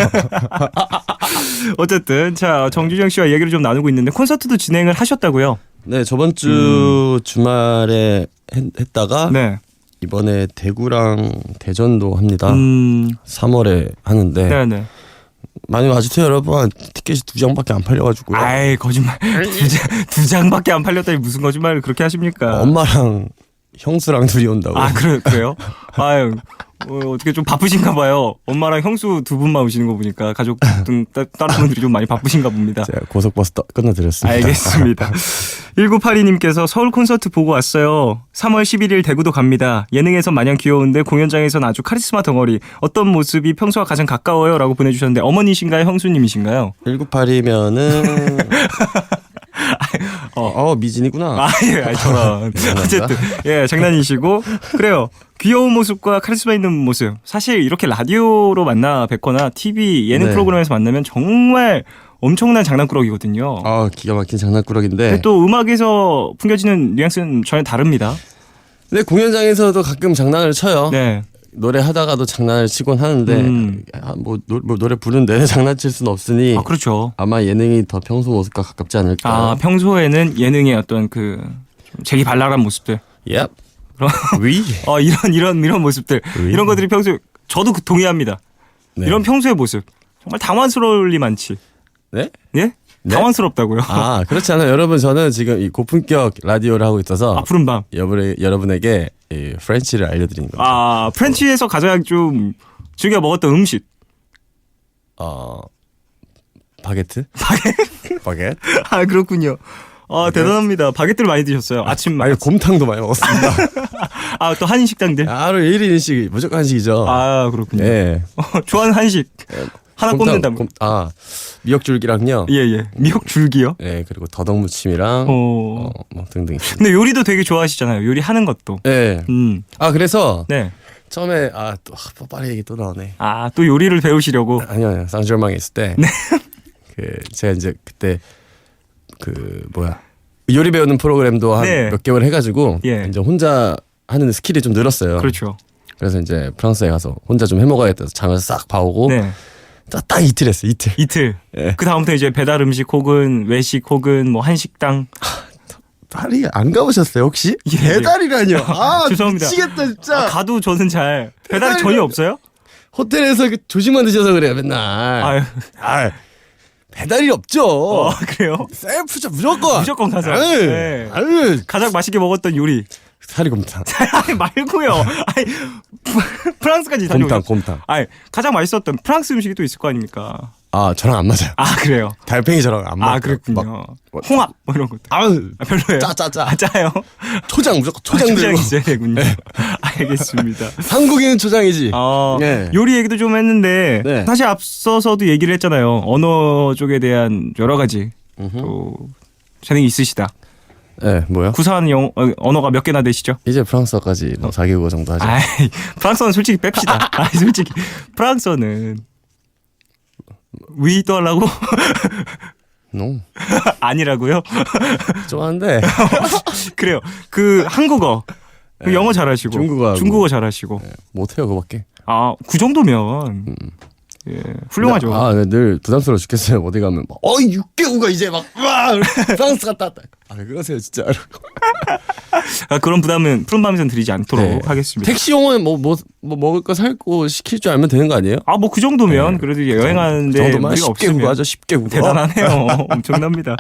어쨌든 자 정주영 씨와 얘기를 좀 나누고 있는데 콘서트도 진행을 하셨다고요? 네, 저번 주 주말에 했다가 네. 이번에 대구랑 대전도 합니다. 3월에 하는데 네네. 많이 와주세요 여러분. 티켓이 2장밖에 안 팔려가지고요. 아이 거짓말. 두 장밖에 안 팔렸다니 무슨 거짓말을 그렇게 하십니까? 엄마랑 형수랑 둘이 온다고. 그래요? 아유 어떻게 좀 바쁘신가 봐요. 엄마랑 형수 두 분만 오시는 거 보니까 가족 등 다른 분들이 좀 많이 바쁘신가 봅니다. 제가 고속버스 끊어드렸습니다. 알겠습니다. 1982님께서 서울 콘서트 보고 왔어요. 3월 11일 대구도 갑니다. 예능에선 마냥 귀여운데 공연장에선 아주 카리스마 덩어리. 어떤 모습이 평소와 가장 가까워요? 라고 보내주셨는데 어머니신가요? 형수님이신가요? 1982면은 미진이구나. 예, 저런. 어쨌든 예, 장난이시고 그래요. 귀여운 모습과 카리스마 있는 모습. 사실 이렇게 라디오로 만나 뵙거나 TV 예능 네. 프로그램에서 만나면 정말 엄청난 장난꾸러기거든요. 기가 막힌 장난꾸러기인데 또 음악에서 풍겨지는 뉘앙스는 전혀 다릅니다. 근데 공연장에서도 가끔 장난을 쳐요. 네. 노래 하다가도 장난을 치곤 하는데 노래 부르는 내내 장난칠 수는 없으니 그렇죠. 아마 예능이 더 평소 모습과 가깝지 않을까. 평소에는 예능의 어떤 그 재기발랄한 모습들. Yep. 위. 이런 모습들. 이런 것들이 평소에 저도 동의합니다. 네. 이런 평소의 모습. 정말 당황스러울 리 많지. 네? 예? 네? 당황스럽다고요. 그렇지 않아요. 여러분 저는 지금 이 고품격 라디오를 하고 있어서 푸른밤. 여러분에게 이 프렌치를 알려드리는 겁니다. 프렌치에서 가장 좀 즐겨 먹었던 음식. 바게트? 바게트? 그렇군요. 대단합니다. 바게트를 많이 드셨어요. 아침. 아니 곰탕도 많이 먹었습니다. 또 한인 식당들. 하루 1인식 무조건 한식이죠. 그렇군요. 네. 좋아하는 한식. 하나 꼽는다면. 미역줄기랑요. 예. 미역줄기요? 네, 그리고 더덕무침이랑 뭐 등등 있습니다. 근데 요리도 되게 좋아하시잖아요. 요리하는 것도. 네. 그래서 네. 처음에 또 파리 얘기 또 나오네. 또 요리를 배우시려고. 아니요. 쌍절망에 있을 때. 네. 제가 이제 그때 요리 배우는 프로그램도 한 몇 개월 해가지고 이제 혼자 하는 스킬이 좀 늘었어요. 그렇죠. 그래서 이제 프랑스에 가서 혼자 좀 해먹어야겠다 해서 장을 싹 봐오고 딱 이틀 했어. 이틀. 예. 그 다음부터 이제 배달 음식 혹은 외식 혹은 뭐 한식당. 파리 안 가보셨어요 혹시? 예. 배달이라뇨. 죄송합니다. 미치겠다 진짜. 가도 저는 잘 배달이 전혀 없어요? 호텔에서 조식만 드셔서 그래요 맨날. 배달이 없죠. 그래요? 셀프죠 무조건. 무조건 가서. 네. 가장 맛있게 먹었던 요리. 사리곰탕. 말고요. 프랑스까지 다녀오셨어요. 곰탕. 가장 맛있었던 프랑스 음식이 또 있을 거 아닙니까? 저랑 안 맞아요. 그래요? 달팽이 저랑 안 맞아요. 그랬군요. 홍합 뭐 이런 것도. 별로예요? 짜요? 초장 무조건 초장 초장이 들고. 있어야 되군요. 알겠습니다. 한국인은 초장이지. 네. 요리 얘기도 좀 했는데 네. 사실 앞서서도 얘기를 했잖아요. 언어 쪽에 대한 여러 가지 또 재능이 있으시다. 네, 뭐요? 구사하는 언어가 몇 개나 되시죠? 이제 프랑스어까지 4개국어 정도 하죠. 프랑스어는 솔직히 뺍시다. 솔직히 프랑스어는 위도 하려고? No. 아니라고요? 좋아하는데. 그래요. 그 한국어, 그 영어 잘하시고 중국어 잘하시고. 못해요 그거밖에. 그 정도면 훌륭하죠. 늘 부담스러워 죽겠어요. 어디 가면 6개국어 이제 프랑스 갔다 왔다. 그러세요 진짜. 그런 부담은 푸른밤에선 드리지 않도록 하겠습니다. 택시 용어는 뭐 먹을 거 살고 시킬 줄 알면 되는 거 아니에요? 뭐 그 정도면 그래도 여행하는데 정도만 우리가 10개국 없으면 하죠. 10개국. 대단하네요. 엄청납니다.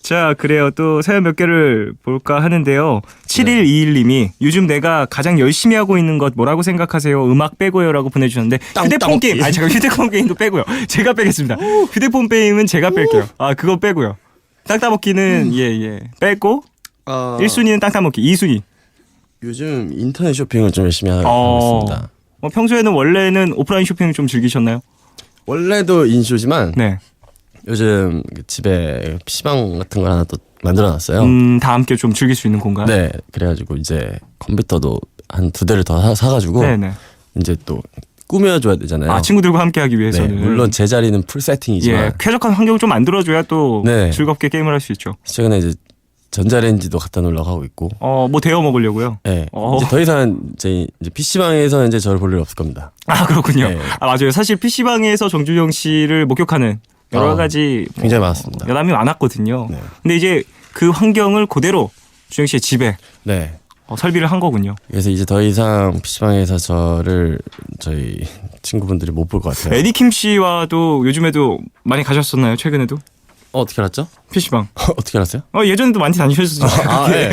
자, 그래요. 또 사연 몇 개를 볼까 하는데요. 7121님이 요즘 내가 가장 열심히 하고 있는 것 뭐라고 생각하세요? 음악 빼고요라고 보내주셨는데 휴대폰 게임, 아니 잠깐 휴대폰 게임도 빼고요. 제가 빼겠습니다. 휴대폰 게임은 제가 뺄게요. 아, 그거 빼고요. 땅 따먹기는 예 빼고 1순위는 땅 따먹기, 2순위. 요즘 인터넷 쇼핑을 좀 열심히 하고 있습니다. 평소에는 원래는 오프라인 쇼핑을 좀 즐기셨나요? 원래도 인쇼지만 네. 요즘 집에 PC방 같은 걸 하나 또 만들어놨어요. 다 함께 좀 즐길 수 있는 공간. 네, 그래가지고 이제 컴퓨터도 한 2대를 더 사가지고 네네. 이제 또 꾸며줘야 되잖아요. 아, 친구들과 함께하기 위해서는. 네, 물론 제 자리는 풀 세팅이지만 예, 쾌적한 환경을 좀 만들어줘야 또 네. 즐겁게 게임을 할 수 있죠. 최근에 이제 전자레인지도 갖다 놓으려고 하고 있고. 뭐 데워 먹으려고요? 네, 이제 더 이상 이제 PC방에서 이제 저를 볼 일 없을 겁니다. 아, 그렇군요. 네. 아, 맞아요. 사실 PC방에서 정준영 씨를 목격하는 여러 가지 굉장히 많았습니다. 여담이 많았거든요. 네. 근데 이제 그 환경을 그대로 준영 씨의 집에 네. 설비를 한 거군요. 그래서 이제 더 이상 PC방에서 저를 저희 친구분들이 못 볼 것 같아요. 에디킴 씨와도 요즘에도 많이 가셨었나요? 최근에도? 어떻게 알았죠? PC방. 어떻게 알았어요? 예전에도 많이 다니셨었잖아요. 아, 네.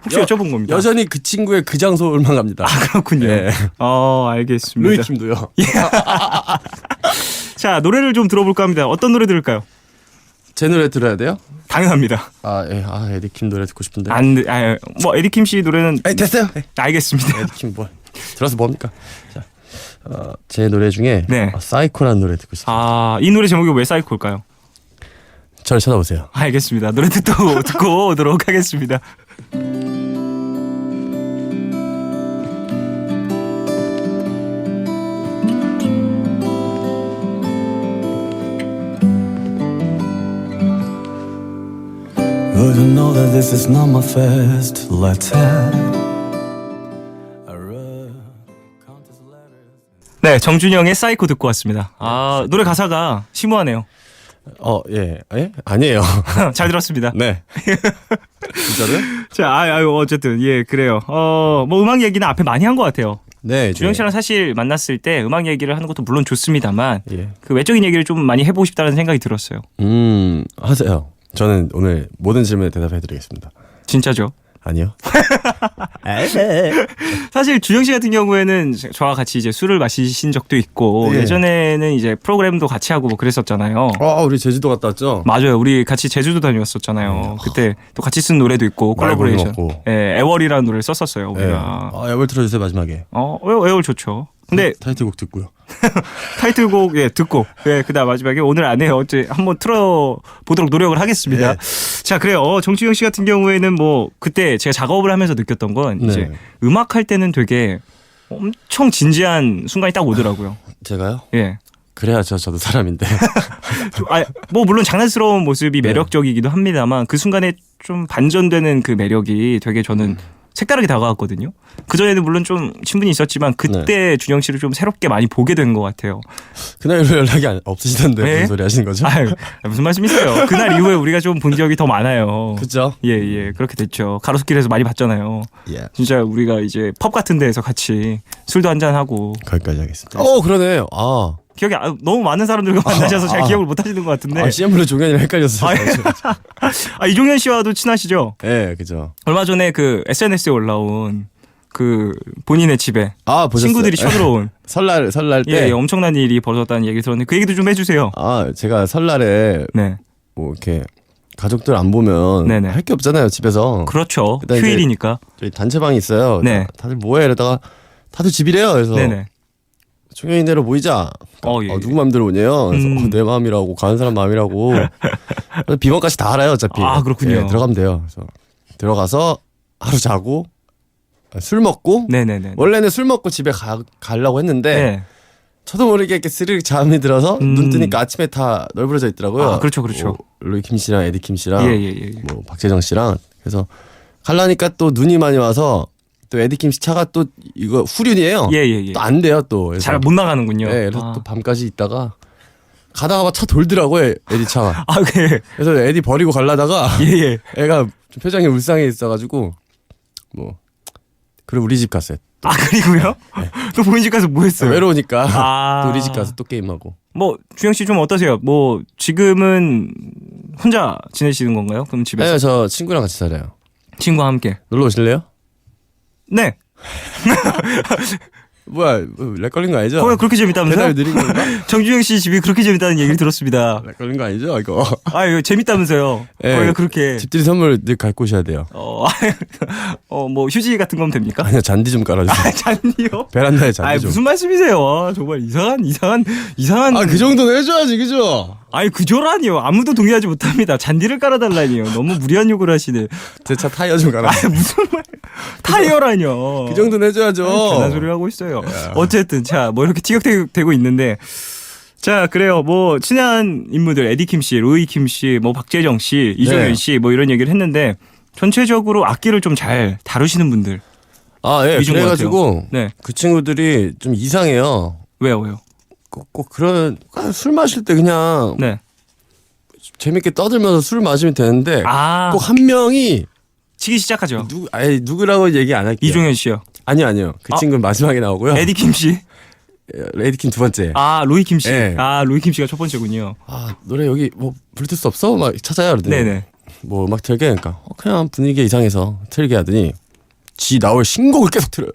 혹시 여쭤본 겁니다. 여전히 그 친구의 그 장소만 갑니다. 그렇군요. 네. 알겠습니다. 루이킴도요. 자, 노래를 좀 들어볼까 합니다. 어떤 노래 들을까요? 제 노래 들어야 돼요? 당연합니다. 에디킴 노래 듣고 싶은데. 에디킴 씨 노래는 됐어요. 알겠습니다. 에디킴 뭐 들어서 뭡니까? 자, 제 노래 중에 네. 사이코라는 노래 듣고 싶습니다. 이 노래 제목이 왜 사이코일까요? 저를 쳐다보세요. 알겠습니다. 노래 듣고 오도록 하겠습니다. Would you know that this is not my first letter? 네, 정준영의 사이코 듣고 왔습니다. 노래 가사가 심오하네요. 예. 아니에요. 잘 들었습니다. 네. 진짜로요? 자, 어쨌든 예, 그래요. 뭐 음악 얘기는 앞에 많이 한 것 같아요. 네. 준영 씨랑 사실 만났을 때 음악 얘기를 하는 것도 물론 좋습니다만 예. 그 외적인 얘기를 좀 많이 해보고 싶다는 생각이 들었어요. 하세요. 저는 오늘 모든 질문에 대답해드리겠습니다. 진짜죠? 아니요. 사실 준영 씨 같은 경우에는 저와 같이 이제 술을 마시신 적도 있고 예. 예전에는 이제 프로그램도 같이 하고 뭐 그랬었잖아요. 우리 제주도 갔다 왔죠? 맞아요. 우리 같이 제주도 다녀왔었잖아요. 그때 또 같이 쓴 노래도 있고 콜라보레이션. 먹고. 예, 애월이라는 노래를 썼었어요. 우리가. 애월 틀어주세요 마지막에. 애월 좋죠. 근데 타이틀곡 듣고요. 타이틀곡 듣고 그다음 마지막에 오늘 안 해요. 어째 한번 틀어 보도록 노력을 하겠습니다. 자, 그래요. 정준영 씨 같은 경우에는 뭐 그때 제가 작업을 하면서 느꼈던 건 이제 음악 할 때는 되게 엄청 진지한 순간이 딱 오더라고요. 제가요? 예. 그래야죠. 저도 사람인데. 뭐 물론 장난스러운 모습이 매력적이기도 합니다만 그 순간에 좀 반전되는 그 매력이 되게 저는 색다르게 다가왔거든요. 그전에는 물론 좀 친분이 있었지만 그때 준영 씨를 좀 새롭게 많이 보게 된 것 같아요. 그날 이후로 연락이 없으시던데 무슨 소리 하시는 거죠? 무슨 말씀이세요? 그날 이후에 우리가 좀 본 기억이 더 많아요. 그죠? 예, 그렇게 됐죠. 가로수길에서 많이 봤잖아요. 예. 진짜 우리가 이제 펍 같은 데에서 같이 술도 한잔하고. 거기까지 하겠습니다. 그러네. 기억이 너무 많은 사람들과 만나셔서 잘 기억을 못 하시는 것 같은데. CM블루 종현이랑 헷갈렸어요. 이종현 씨와도 친하시죠? 네, 그죠. 얼마 전에 그 SNS에 올라온 그 본인의 집에 보셨어요? 친구들이 쳐들어온 설날 때 엄청난 일이 벌어졌다는 얘기 들었는데 그 얘기도 좀 해주세요. 제가 설날에 뭐 이렇게 가족들 안 보면 할 게 없잖아요 집에서. 그렇죠. 휴일이니까. 저희 단체방이 있어요. 네. 다들 뭐해 이러다가 다들 집이래요. 그래서 종현이네로 모이자. 누구 마음대로 오냐요. 그래서 내 마음이라고 가는 사람 마음이라고. 비번까지 다 알아요 어차피. 그렇군요. 네, 들어가면 돼요. 그래서 들어가서 하루 자고 술 먹고. 원래는 술 먹고 집에 가려고 했는데 저도 모르게 이렇게 스르륵 잠이 들어서 눈 뜨니까 아침에 다 널브러져 있더라고요. 그렇죠. 로이킴 씨랑 에디킴 씨랑 뭐 박재정 씨랑. 그래서 가려니까 또 눈이 많이 와서 또 에디킴 씨 차가 또 이거 후륜이에요. 또 안 돼요 또. 잘 못 나가는군요. 그래서 또 밤까지 있다가 가다가 차 돌더라고요 에디 차가. 그래서 에디 버리고 가려다가 애가 좀 표정이 울상해 있어가지고 뭐 그리고 우리 집 갔어요. 그리고요? 또 본인 집 가서 뭐 했어요? 외로우니까 또 우리 집 가서 또 게임하고. 뭐 주영 씨 좀 어떠세요? 뭐 지금은 혼자 지내시는 건가요? 그럼 집에서? 네, 저 친구랑 같이 살아요. 친구와 함께. 놀러 오실래요? 네. 뭐야, 렉 걸린 거 아니죠? 그렇게 재밌다면서요? 배달 느린 건가? 정준영 씨 집이 그렇게 재밌다는 얘기를 들었습니다. 렉 걸린 거 아니죠, 이거? 이거 재밌다면서요? 네, 거기가 그렇게. 집들이 선물 늘 갖고 오셔야 돼요. 뭐 휴지 같은 건 됩니까? 아니요, 잔디 좀 깔아주세요. 잔디요? 베란다에 잔디 좀. 무슨 말씀이세요? 정말 이상한. 그 정도는 해줘야지, 그죠? 그저라니요. 아무도 동의하지 못합니다. 잔디를 깔아달라니요. 너무 무리한 요구를 하시네. 제 차 타이어 좀 깔아. 무슨 말? 타이어라뇨. 그 정도는 해줘야죠. 괜한 소리를 하고 있어요. 어쨌든 자, 뭐 이렇게 티격태격되고 있는데, 자, 그래요. 뭐 친한 인물들 에디킴 씨, 로이킴 씨, 뭐 박재정 씨, 이종현 씨, 뭐 이런 얘기를 했는데 전체적으로 악기를 좀 잘 다루시는 분들. 예. 그래가지고 네. 그 친구들이 좀 이상해요. 왜요? 꼭 그런 술 마실 때 그냥 네. 재밌게 떠들면서 술 마시면 되는데 꼭 한 명이 치기 시작하죠. 누구라고 얘기 안 할게요. 이종현 씨요. 아니요. 그 친구는 마지막에 나오고요. 에디킴 씨. 에디킴 두 번째. 로이킴 씨. 네. 로이킴 씨가 첫 번째군요. 노래 여기 뭐 블루투스 없어? 막 찾아요. 그러더니 네네. 뭐 음악 틀게 그러니까 그냥 분위기가 이상해서 틀게 하더니 지 나올 신곡을 계속 틀어요.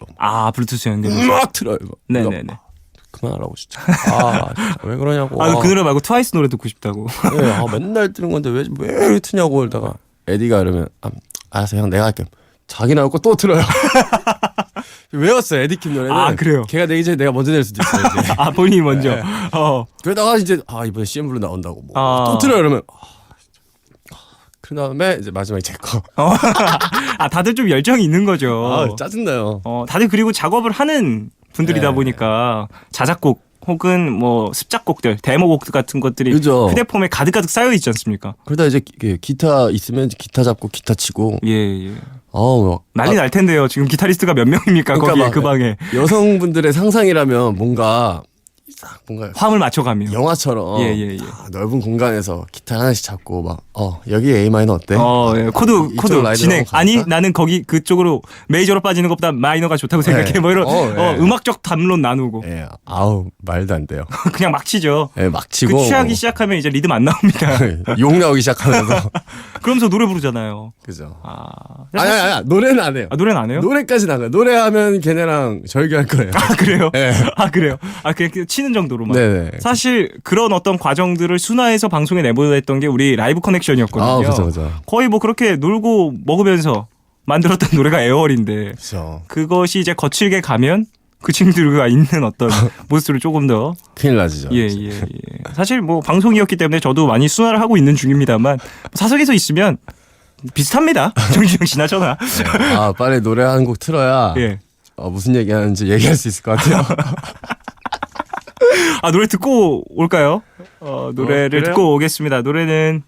블루투스 연결해서. 막 틀어요. 네네네. 그만하라고 진짜. 진짜 왜 그러냐고. 그 노래 말고 트와이스 노래 듣고 싶다고. 네, 맨날 뜨는 건데 왜 이렇게 트냐고 이러다가 에디가 이러면 알았어 형 내가 할게. 자기 나올 거 또 틀어요. 외웠어요 에디킴 노래는. 그래요? 걔가 내기 전에 내가 먼저 낼 수도 있어요 이제. 본인이 먼저. 네. 그러다가 이제 이번에 CM블루 나온다고 또 틀어요 이러면 그 다음에 이제 마지막에 제 거. 다들 좀 열정이 있는 거죠. 짜증나요. 다들 그리고 작업을 하는 분들이다 보니까 자작곡 혹은 뭐 습작곡들, 데모곡 같은 것들이 그죠. 휴대폰에 가득가득 쌓여 있지 않습니까? 그러다 이제 기타 있으면 기타 잡고 기타 치고. 예. 막 난리 날 텐데요. 지금 기타리스트가 몇 명입니까? 그러니까 거기 그 방에. 여성분들의 상상이라면 뭔가 화음을 맞춰가며 영화처럼 예. 넓은 공간에서 기타 하나씩 잡고 막 여기 A 마이너 어때? 예. 코드 진행. 아니 나는 거기 그쪽으로 메이저로 빠지는 것보다 마이너가 좋다고 생각해. 네. 뭐 이런 네. 음악적 담론 나누고. 예. 말도 안 돼요. 그냥 막 치죠. 예, 막 치고. 그 취하기 시작하면 이제 리듬 안 나옵니다. 욕 나오기 시작하면서. 그러면서 노래 부르잖아요. 그죠. 아니 노래는 안 해요. 노래는 안 해요? 노래까지는 안 해요. 노래하면 걔네랑 절교할 거예요. 그래요? 네. 그래요? 그냥 치는 정도로만. 네네. 사실 그런 어떤 과정들을 순화해서 방송에 내보냈던 게 우리 라이브 커넥션이었거든요. 그죠. 거의 뭐 그렇게 놀고 먹으면서 만들었던 노래가 에어월인데. 그죠. 그것이 이제 거칠게 가면 그 친구들과 있는 어떤 모습을 조금 더 큰일 나지죠. 예. 사실 뭐 방송이었기 때문에 저도 많이 순화를 하고 있는 중입니다만 사석에서 있으면 비슷합니다. 정준영 씨나 저나. 네. 빨리 노래 한 곡 틀어야 예. 무슨 얘기하는지 얘기할 수 있을 것 같아요. 노래 듣고 올까요? 노래를 듣고 오겠습니다. 노래는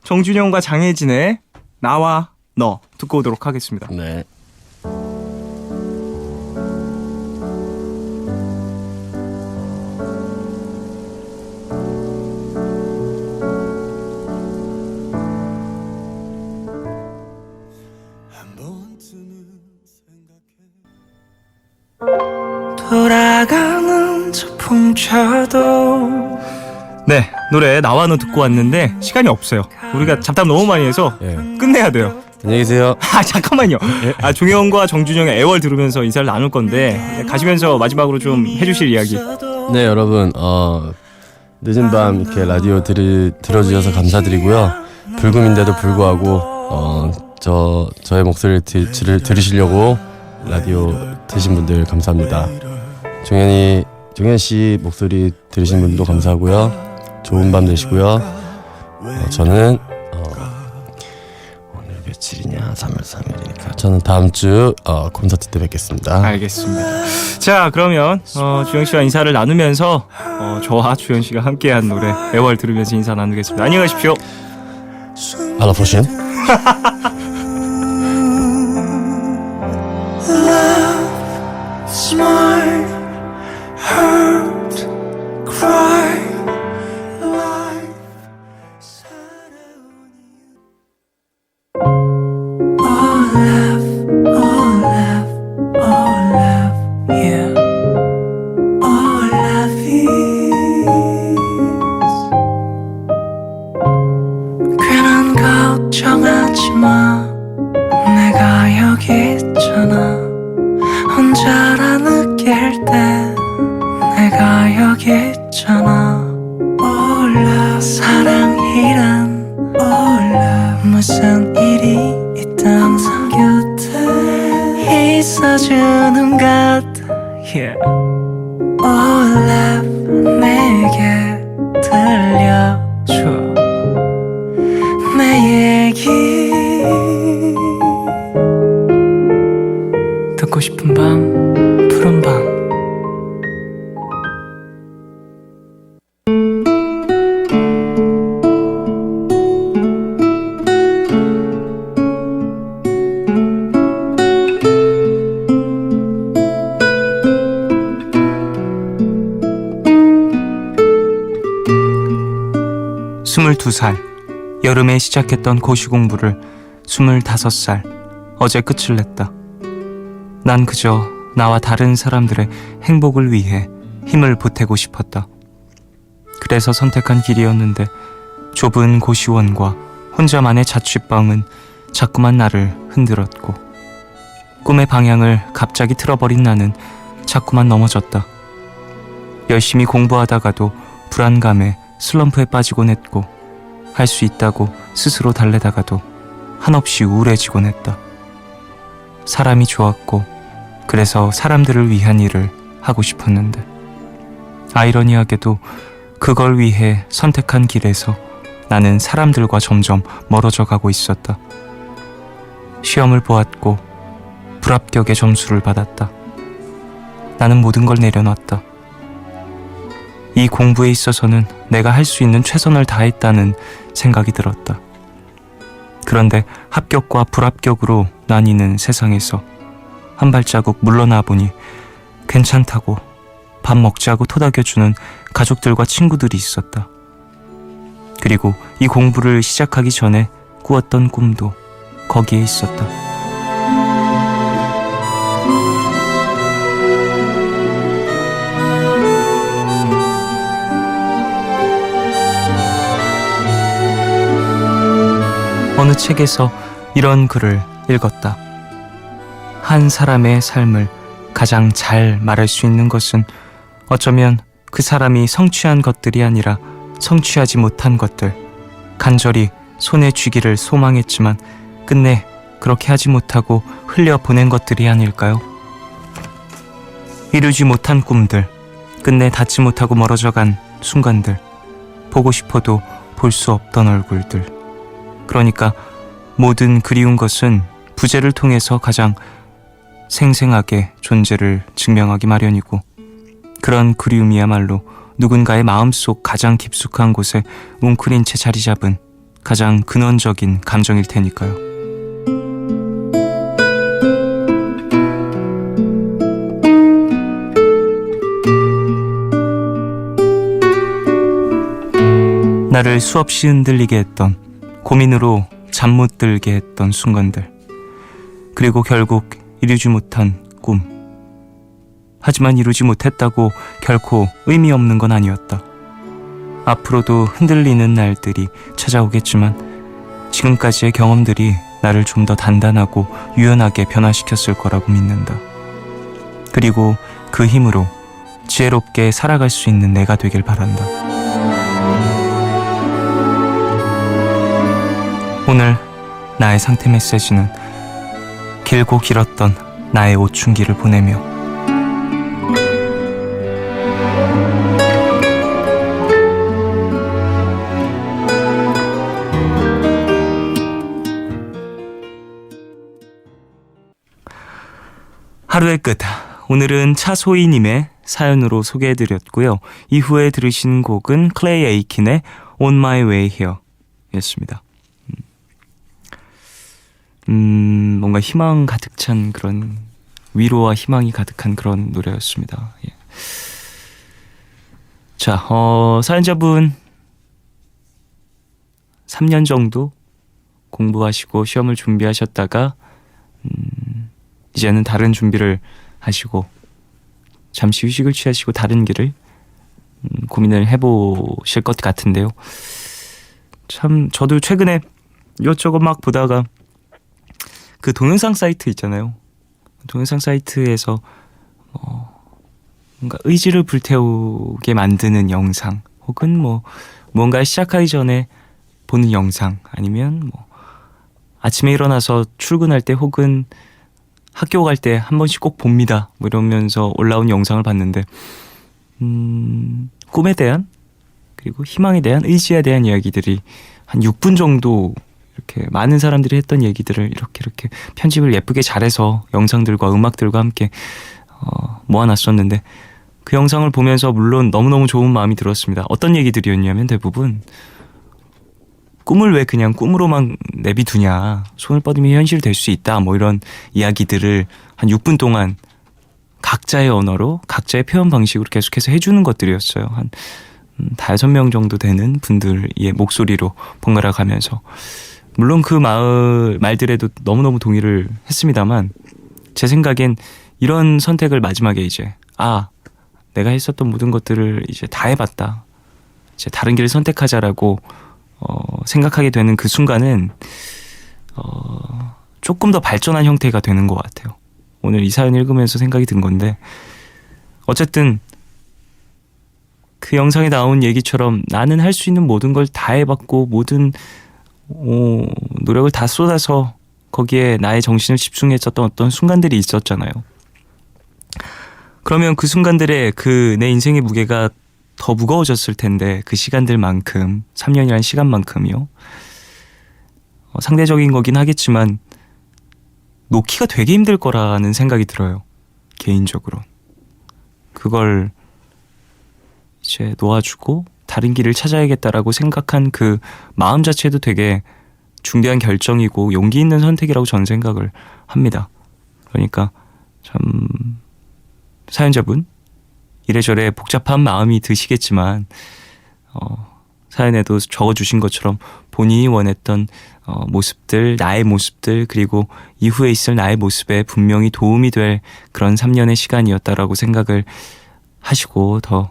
정준영과 장혜진의 나와 너 듣고 오도록 하겠습니다. 네. 돌아가는 저 풍차도 네 노래 나와 너 듣고 왔는데 시간이 없어요. 우리가 잡담 너무 많이 해서 끝내야 돼요. 안녕히 계세요. 잠깐만요. 종영과 정준영의 애월 들으면서 인사를 나눌 건데 가시면서 마지막으로 좀 해주실 이야기. 네 여러분 늦은 밤 이렇게 라디오 들어주셔서 감사드리고요. 불금인데도 불구하고 저의 목소리를 들으시려고 라디오 드신 분들 감사합니다. 종현 씨 목소리 들으신 분도 감사하고요. 좋은 밤 되시고요. 저는 오늘 며칠이냐? 3월 3일이니까 저는 다음 주 콘서트 때 뵙겠습니다. 알겠습니다. 자 그러면 주영 씨와 인사를 나누면서 저와 주영 씨가 함께한 노래 애월 들으면서 인사 나누겠습니다. 안녕히 가십시오. 알라포션. Smile, hurt, cry, life, all love, yeah. All love is 나 여기 있잖아. 몰라 사랑이란 몰라 무슨 일이 있든 항상 곁에 있어주는 것 yeah. 몰라 내게 들려줘 내 얘기 듣고 싶은 밤 푸른 밤 스물두 살 여름에 시작했던 고시 공부를 25살 어제 끝을 냈다. 난 그저 나와 다른 사람들의 행복을 위해 힘을 보태고 싶었다. 그래서 선택한 길이었는데 좁은 고시원과 혼자만의 자취방은 자꾸만 나를 흔들었고 꿈의 방향을 갑자기 틀어버린 나는 자꾸만 넘어졌다. 열심히 공부하다가도 불안감에 슬럼프에 빠지곤 했고 할 수 있다고 스스로 달래다가도 한없이 우울해지곤 했다. 사람이 좋았고 그래서 사람들을 위한 일을 하고 싶었는데 아이러니하게도 그걸 위해 선택한 길에서 나는 사람들과 점점 멀어져 가고 있었다. 시험을 보았고 불합격의 점수를 받았다. 나는 모든 걸 내려놨다. 이 공부에 있어서는 내가 할 수 있는 최선을 다했다는 생각이 들었다. 그런데 합격과 불합격으로 나뉘는 세상에서 한 발자국 물러나 보니 괜찮다고 밥 먹자고 토닥여주는 가족들과 친구들이 있었다. 그리고 이 공부를 시작하기 전에 꾸었던 꿈도 거기에 있었다. 어느 책에서 이런 글을 읽었다. 한 사람의 삶을 가장 잘 말할 수 있는 것은 어쩌면 그 사람이 성취한 것들이 아니라 성취하지 못한 것들, 간절히 손에 쥐기를 소망했지만 끝내 그렇게 하지 못하고 흘려보낸 것들이 아닐까요? 이루지 못한 꿈들, 끝내 닿지 못하고 멀어져간 순간들, 보고 싶어도 볼 수 없던 얼굴들. 그러니까 모든 그리운 것은 부재를 통해서 가장 생생하게 존재를 증명하기 마련이고 그런 그리움이야말로 누군가의 마음속 가장 깊숙한 곳에 웅크린 채 자리 잡은 가장 근원적인 감정일 테니까요. 나를 수없이 흔들리게 했던 고민으로 잠 못 들게 했던 순간들, 그리고 결국 이루지 못한 꿈. 하지만 이루지 못했다고 결코 의미 없는 건 아니었다. 앞으로도 흔들리는 날들이 찾아오겠지만 지금까지의 경험들이 나를 좀 더 단단하고 유연하게 변화시켰을 거라고 믿는다. 그리고 그 힘으로 지혜롭게 살아갈 수 있는 내가 되길 바란다. 오늘 나의 상태 메시지는 길고 길었던 나의 오춘기를 보내며 하루의 끝, 오늘은 차소희님의 사연으로 소개해드렸고요. 이후에 들으신 곡은 클레이 에이킨의 On My Way Here 였습니다. 뭔가 희망 가득 찬 그런, 위로와 희망이 가득한 그런 노래였습니다. 예. 자, 사연자분 3년 정도 공부하시고 시험을 준비하셨다가 이제는 다른 준비를 하시고 잠시 휴식을 취하시고 다른 길을 고민을 해보실 것 같은데요. 참 저도 최근에 이것저것 막 보다가 그 동영상 사이트 있잖아요. 동영상 사이트에서 뭔가 의지를 불태우게 만드는 영상, 혹은 뭐 뭔가 시작하기 전에 보는 영상, 아니면 뭐 아침에 일어나서 출근할 때 혹은 학교 갈 때 한 번씩 꼭 봅니다, 뭐 이러면서 올라온 영상을 봤는데 꿈에 대한, 그리고 희망에 대한, 의지에 대한 이야기들이 한 6분 정도 이렇게 많은 사람들이 했던 얘기들을 이렇게 편집을 예쁘게 잘해서 영상들과 음악들과 함께 모아놨었는데, 그 영상을 보면서 물론 너무너무 좋은 마음이 들었습니다. 어떤 얘기들이었냐면 대부분 꿈을 왜 그냥 꿈으로만 내비두냐, 손을 뻗으면 현실이 될 수 있다, 뭐 이런 이야기들을 한 6분 동안 각자의 언어로 각자의 표현 방식으로 계속해서 해주는 것들이었어요. 한 5명 정도 되는 분들의 목소리로 번갈아 가면서, 물론 그 말들에도 너무너무 동의를 했습니다만, 제 생각엔 이런 선택을 마지막에 이제 내가 했었던 모든 것들을 이제 다 해봤다, 이제 다른 길을 선택하자라고 생각하게 되는 그 순간은 조금 더 발전한 형태가 되는 것 같아요. 오늘 이 사연 읽으면서 생각이 든 건데, 어쨌든 그 영상에 나온 얘기처럼 나는 할 수 있는 모든 걸 다 해봤고 모든 노력을 다 쏟아서 거기에 나의 정신을 집중했었던 어떤 순간들이 있었잖아요. 그러면 그 순간들에 그 내 인생의 무게가 더 무거워졌을 텐데, 그 시간들만큼, 3년이라는 시간만큼이요. 상대적인 거긴 하겠지만 놓기가 되게 힘들 거라는 생각이 들어요, 개인적으로. 그걸 이제 놓아주고 다른 길을 찾아야겠다라고 생각한 그 마음 자체도 되게 중대한 결정이고 용기 있는 선택이라고 저는 생각을 합니다. 그러니까 참 사연자분 이래저래 복잡한 마음이 드시겠지만 사연에도 적어주신 것처럼 본인이 원했던 모습들, 나의 모습들, 그리고 이후에 있을 나의 모습에 분명히 도움이 될 그런 3년의 시간이었다라고 생각을 하시고 더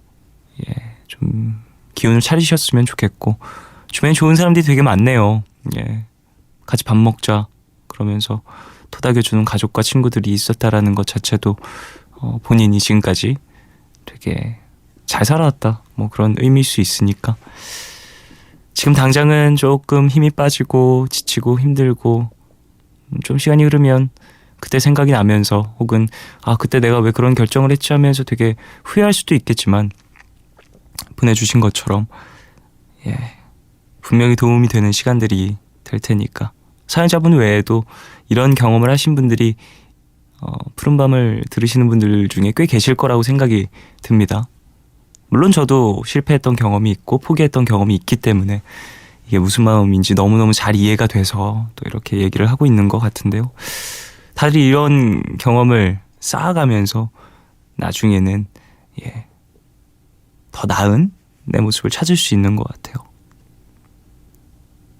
좀 기운을 차리셨으면 좋겠고, 주변에 좋은 사람들이 되게 많네요. 같이 밥 먹자 그러면서 토닥여주는 가족과 친구들이 있었다라는 것 자체도 본인이 지금까지 되게 잘 살아왔다, 뭐 그런 의미일 수 있으니까, 지금 당장은 조금 힘이 빠지고 지치고 힘들고 좀 시간이 흐르면 그때 생각이 나면서, 혹은 그때 내가 왜 그런 결정을 했지 하면서 되게 후회할 수도 있겠지만, 보내주신 것처럼 분명히 도움이 되는 시간들이 될 테니까, 사연자분 외에도 이런 경험을 하신 분들이 푸른밤을 들으시는 분들 중에 꽤 계실 거라고 생각이 듭니다. 물론 저도 실패했던 경험이 있고 포기했던 경험이 있기 때문에 이게 무슨 마음인지 너무너무 잘 이해가 돼서 또 이렇게 얘기를 하고 있는 것 같은데요. 다들 이런 경험을 쌓아가면서 나중에는 더 나은 내 모습을 찾을 수 있는 것 같아요.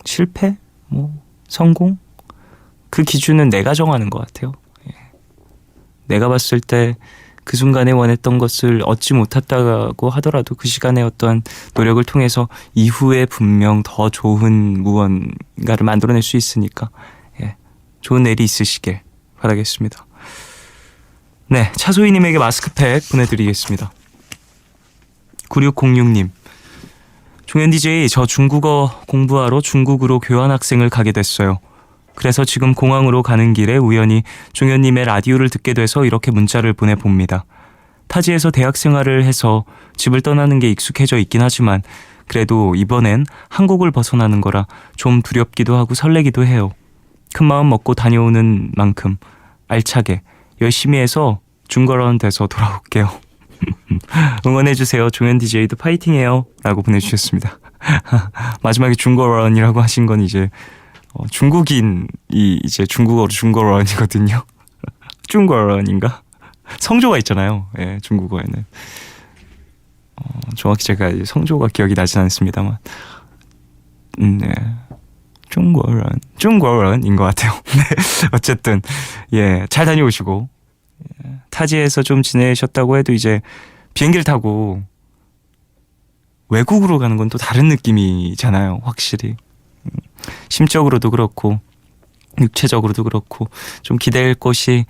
실패? 성공? 그 기준은 내가 정하는 것 같아요. 내가 봤을 때 그 순간에 원했던 것을 얻지 못했다고 하더라도 그 시간에 어떤 노력을 통해서 이후에 분명 더 좋은 무언가를 만들어낼 수 있으니까 좋은 내일이 있으시길 바라겠습니다. 네, 차소희님에게 마스크팩 보내드리겠습니다. 9606님, 종현 DJ, 저 중국어 공부하러 중국으로 교환학생을 가게 됐어요. 그래서 지금 공항으로 가는 길에 우연히 종현님의 라디오를 듣게 돼서 이렇게 문자를 보내봅니다. 타지에서 대학 생활을 해서 집을 떠나는 게 익숙해져 있긴 하지만 그래도 이번엔 한국을 벗어나는 거라 좀 두렵기도 하고 설레기도 해요. 큰 마음 먹고 다녀오는 만큼 알차게 열심히 해서 중거런 돼서 돌아올게요. 응원해주세요. 종현 DJ도 파이팅해요 라고 보내주셨습니다. 마지막에 중거런이라고 하신 건 이제 중국인이 이제 중국어로 중거런이거든요. 중거런인가? 성조가 있잖아요. 중국어에는. 정확히 제가 성조가 기억이 나진 않습니다만, 네, 중거런인 것 같아요. 네, 어쨌든 잘 다녀오시고, 타지에서 좀 지내셨다고 해도 이제 비행기를 타고 외국으로 가는 건 또 다른 느낌이잖아요. 확실히 심적으로도 그렇고 육체적으로도 그렇고 좀 기댈 것이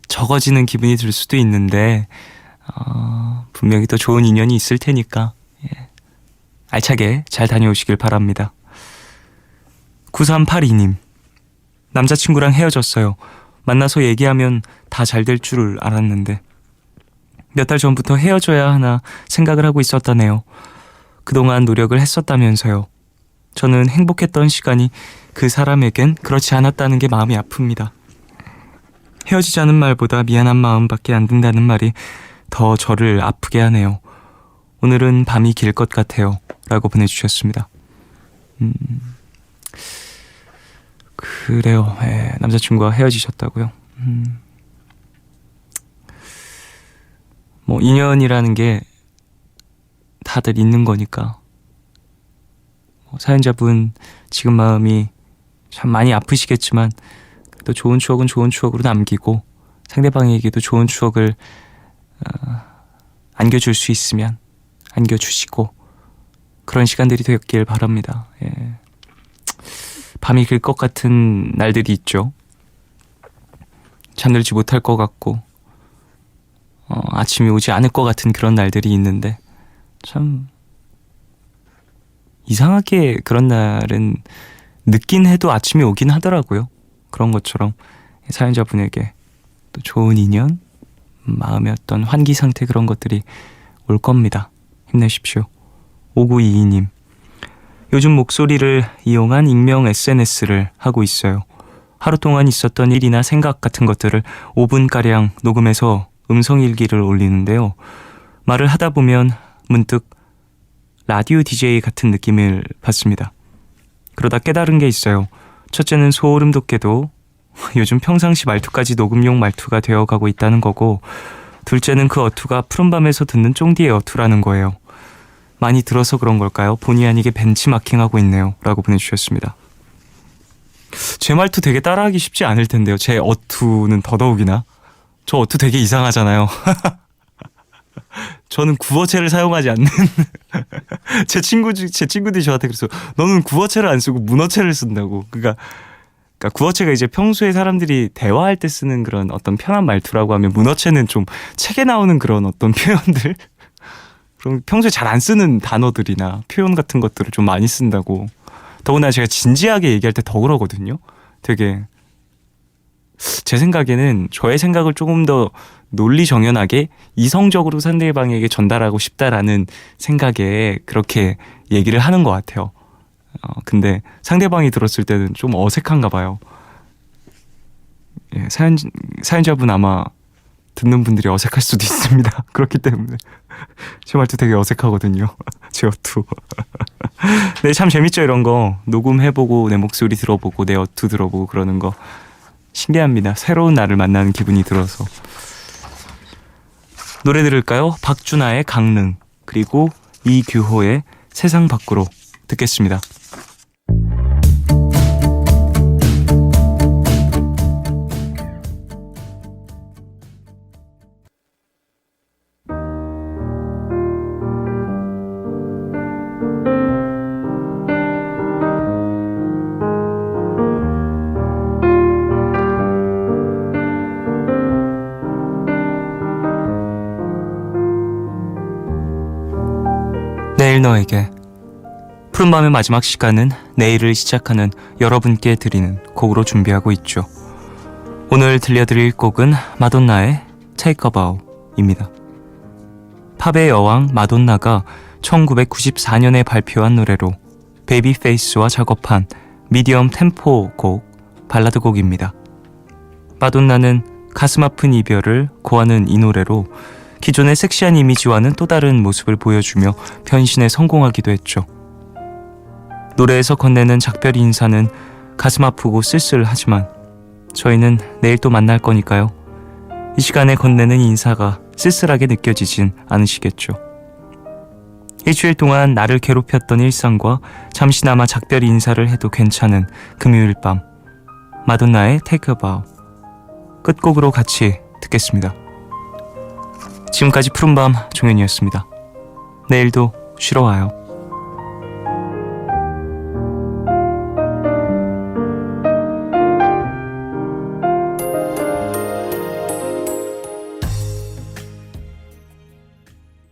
적어지는 기분이 들 수도 있는데 분명히 또 좋은 인연이 있을 테니까 알차게 잘 다녀오시길 바랍니다. 9382님, 남자친구랑 헤어졌어요. 만나서 얘기하면 다 잘 될 줄 알았는데 몇 달 전부터 헤어져야 하나 생각을 하고 있었다네요. 그동안 노력을 했었다면서요. 저는 행복했던 시간이 그 사람에겐 그렇지 않았다는 게 마음이 아픕니다. 헤어지자는 말보다 미안한 마음밖에 안 든다는 말이 더 저를 아프게 하네요. 오늘은 밤이 길 것 같아요. 라고 보내주셨습니다. 그래요. 남자친구와 헤어지셨다고요? 뭐 인연이라는 게 다들 있는 거니까 사연자분 지금 마음이 참 많이 아프시겠지만 또 좋은 추억은 좋은 추억으로 남기고 상대방에게도 좋은 추억을 안겨줄 수 있으면 안겨주시고 그런 시간들이 되었길 바랍니다. 밤이 길 것 같은 날들이 있죠. 잠들지 못할 것 같고 아침이 오지 않을 것 같은 그런 날들이 있는데 참 이상하게 그런 날은 늦긴 해도 아침이 오긴 하더라고요. 그런 것처럼 사연자분에게 또 좋은 인연, 마음의 어떤 환기 상태 그런 것들이 올 겁니다. 힘내십시오. 5922님, 요즘 목소리를 이용한 익명 SNS를 하고 있어요. 하루 동안 있었던 일이나 생각 같은 것들을 5분가량 녹음해서 음성일기를 올리는데요. 말을 하다 보면 문득 라디오 DJ 같은 느낌을 받습니다. 그러다 깨달은 게 있어요. 첫째는 소름 돋게도 요즘 평상시 말투까지 녹음용 말투가 되어가고 있다는 거고, 둘째는 그 어투가 푸른밤에서 듣는 쫑디의 어투라는 거예요. 많이 들어서 그런 걸까요? 본의 아니게 벤치마킹하고 있네요. 라고 보내주셨습니다. 제 말투 되게 따라하기 쉽지 않을 텐데요. 제 어투는 더더욱이나. 저 어투 되게 이상하잖아요. 저는 구어체를 사용하지 않는 제 친구들이 저한테 그래서 너는 구어체를 안 쓰고 문어체를 쓴다고. 그러니까 구어체가 이제 평소에 사람들이 대화할 때 쓰는 그런 어떤 편한 말투라고 하면, 문어체는 좀 책에 나오는 그런 어떤 표현들, 그럼 평소에 잘 안 쓰는 단어들이나 표현 같은 것들을 좀 많이 쓴다고. 더구나 제가 진지하게 얘기할 때 더 그러거든요. 되게 제 생각에는 저의 생각을 조금 더 논리정연하게 이성적으로 상대방에게 전달하고 싶다라는 생각에 그렇게 얘기를 하는 것 같아요. 근데 상대방이 들었을 때는 좀 어색한가 봐요. 사연자분 아마 듣는 분들이 어색할 수도 있습니다. 그렇기 때문에 제 말투 되게 어색하거든요. 제 어투. 네, 참 재밌죠, 이런 거. 녹음해보고 내 목소리 들어보고 내 어투 들어보고 그러는 거 신기합니다. 새로운 나를 만나는 기분이 들어서. 노래 들을까요? 박준하의 강릉, 그리고 이규호의 세상 밖으로 듣겠습니다. 내일 너에게. 푸른밤의 마지막 시간은 내일을 시작하는 여러분께 드리는 곡으로 준비하고 있죠. 오늘 들려드릴 곡은 마돈나의 Take a Bow입니다. 팝의 여왕 마돈나가 1994년에 발표한 노래로 베이비페이스와 작업한 미디엄 템포 곡, 발라드 곡입니다. 마돈나는 가슴 아픈 이별을 고하는 이 노래로 기존의 섹시한 이미지와는 또 다른 모습을 보여주며 변신에 성공하기도 했죠. 노래에서 건네는 작별 인사는 가슴 아프고 쓸쓸하지만 저희는 내일 또 만날 거니까요. 이 시간에 건네는 인사가 쓸쓸하게 느껴지진 않으시겠죠. 일주일 동안 나를 괴롭혔던 일상과 잠시나마 작별 인사를 해도 괜찮은 금요일 밤, 마돈나의 Take a Bow 끝곡으로 같이 듣겠습니다. 지금까지 푸른밤 종현이었습니다. 내일도 쉬러 와요.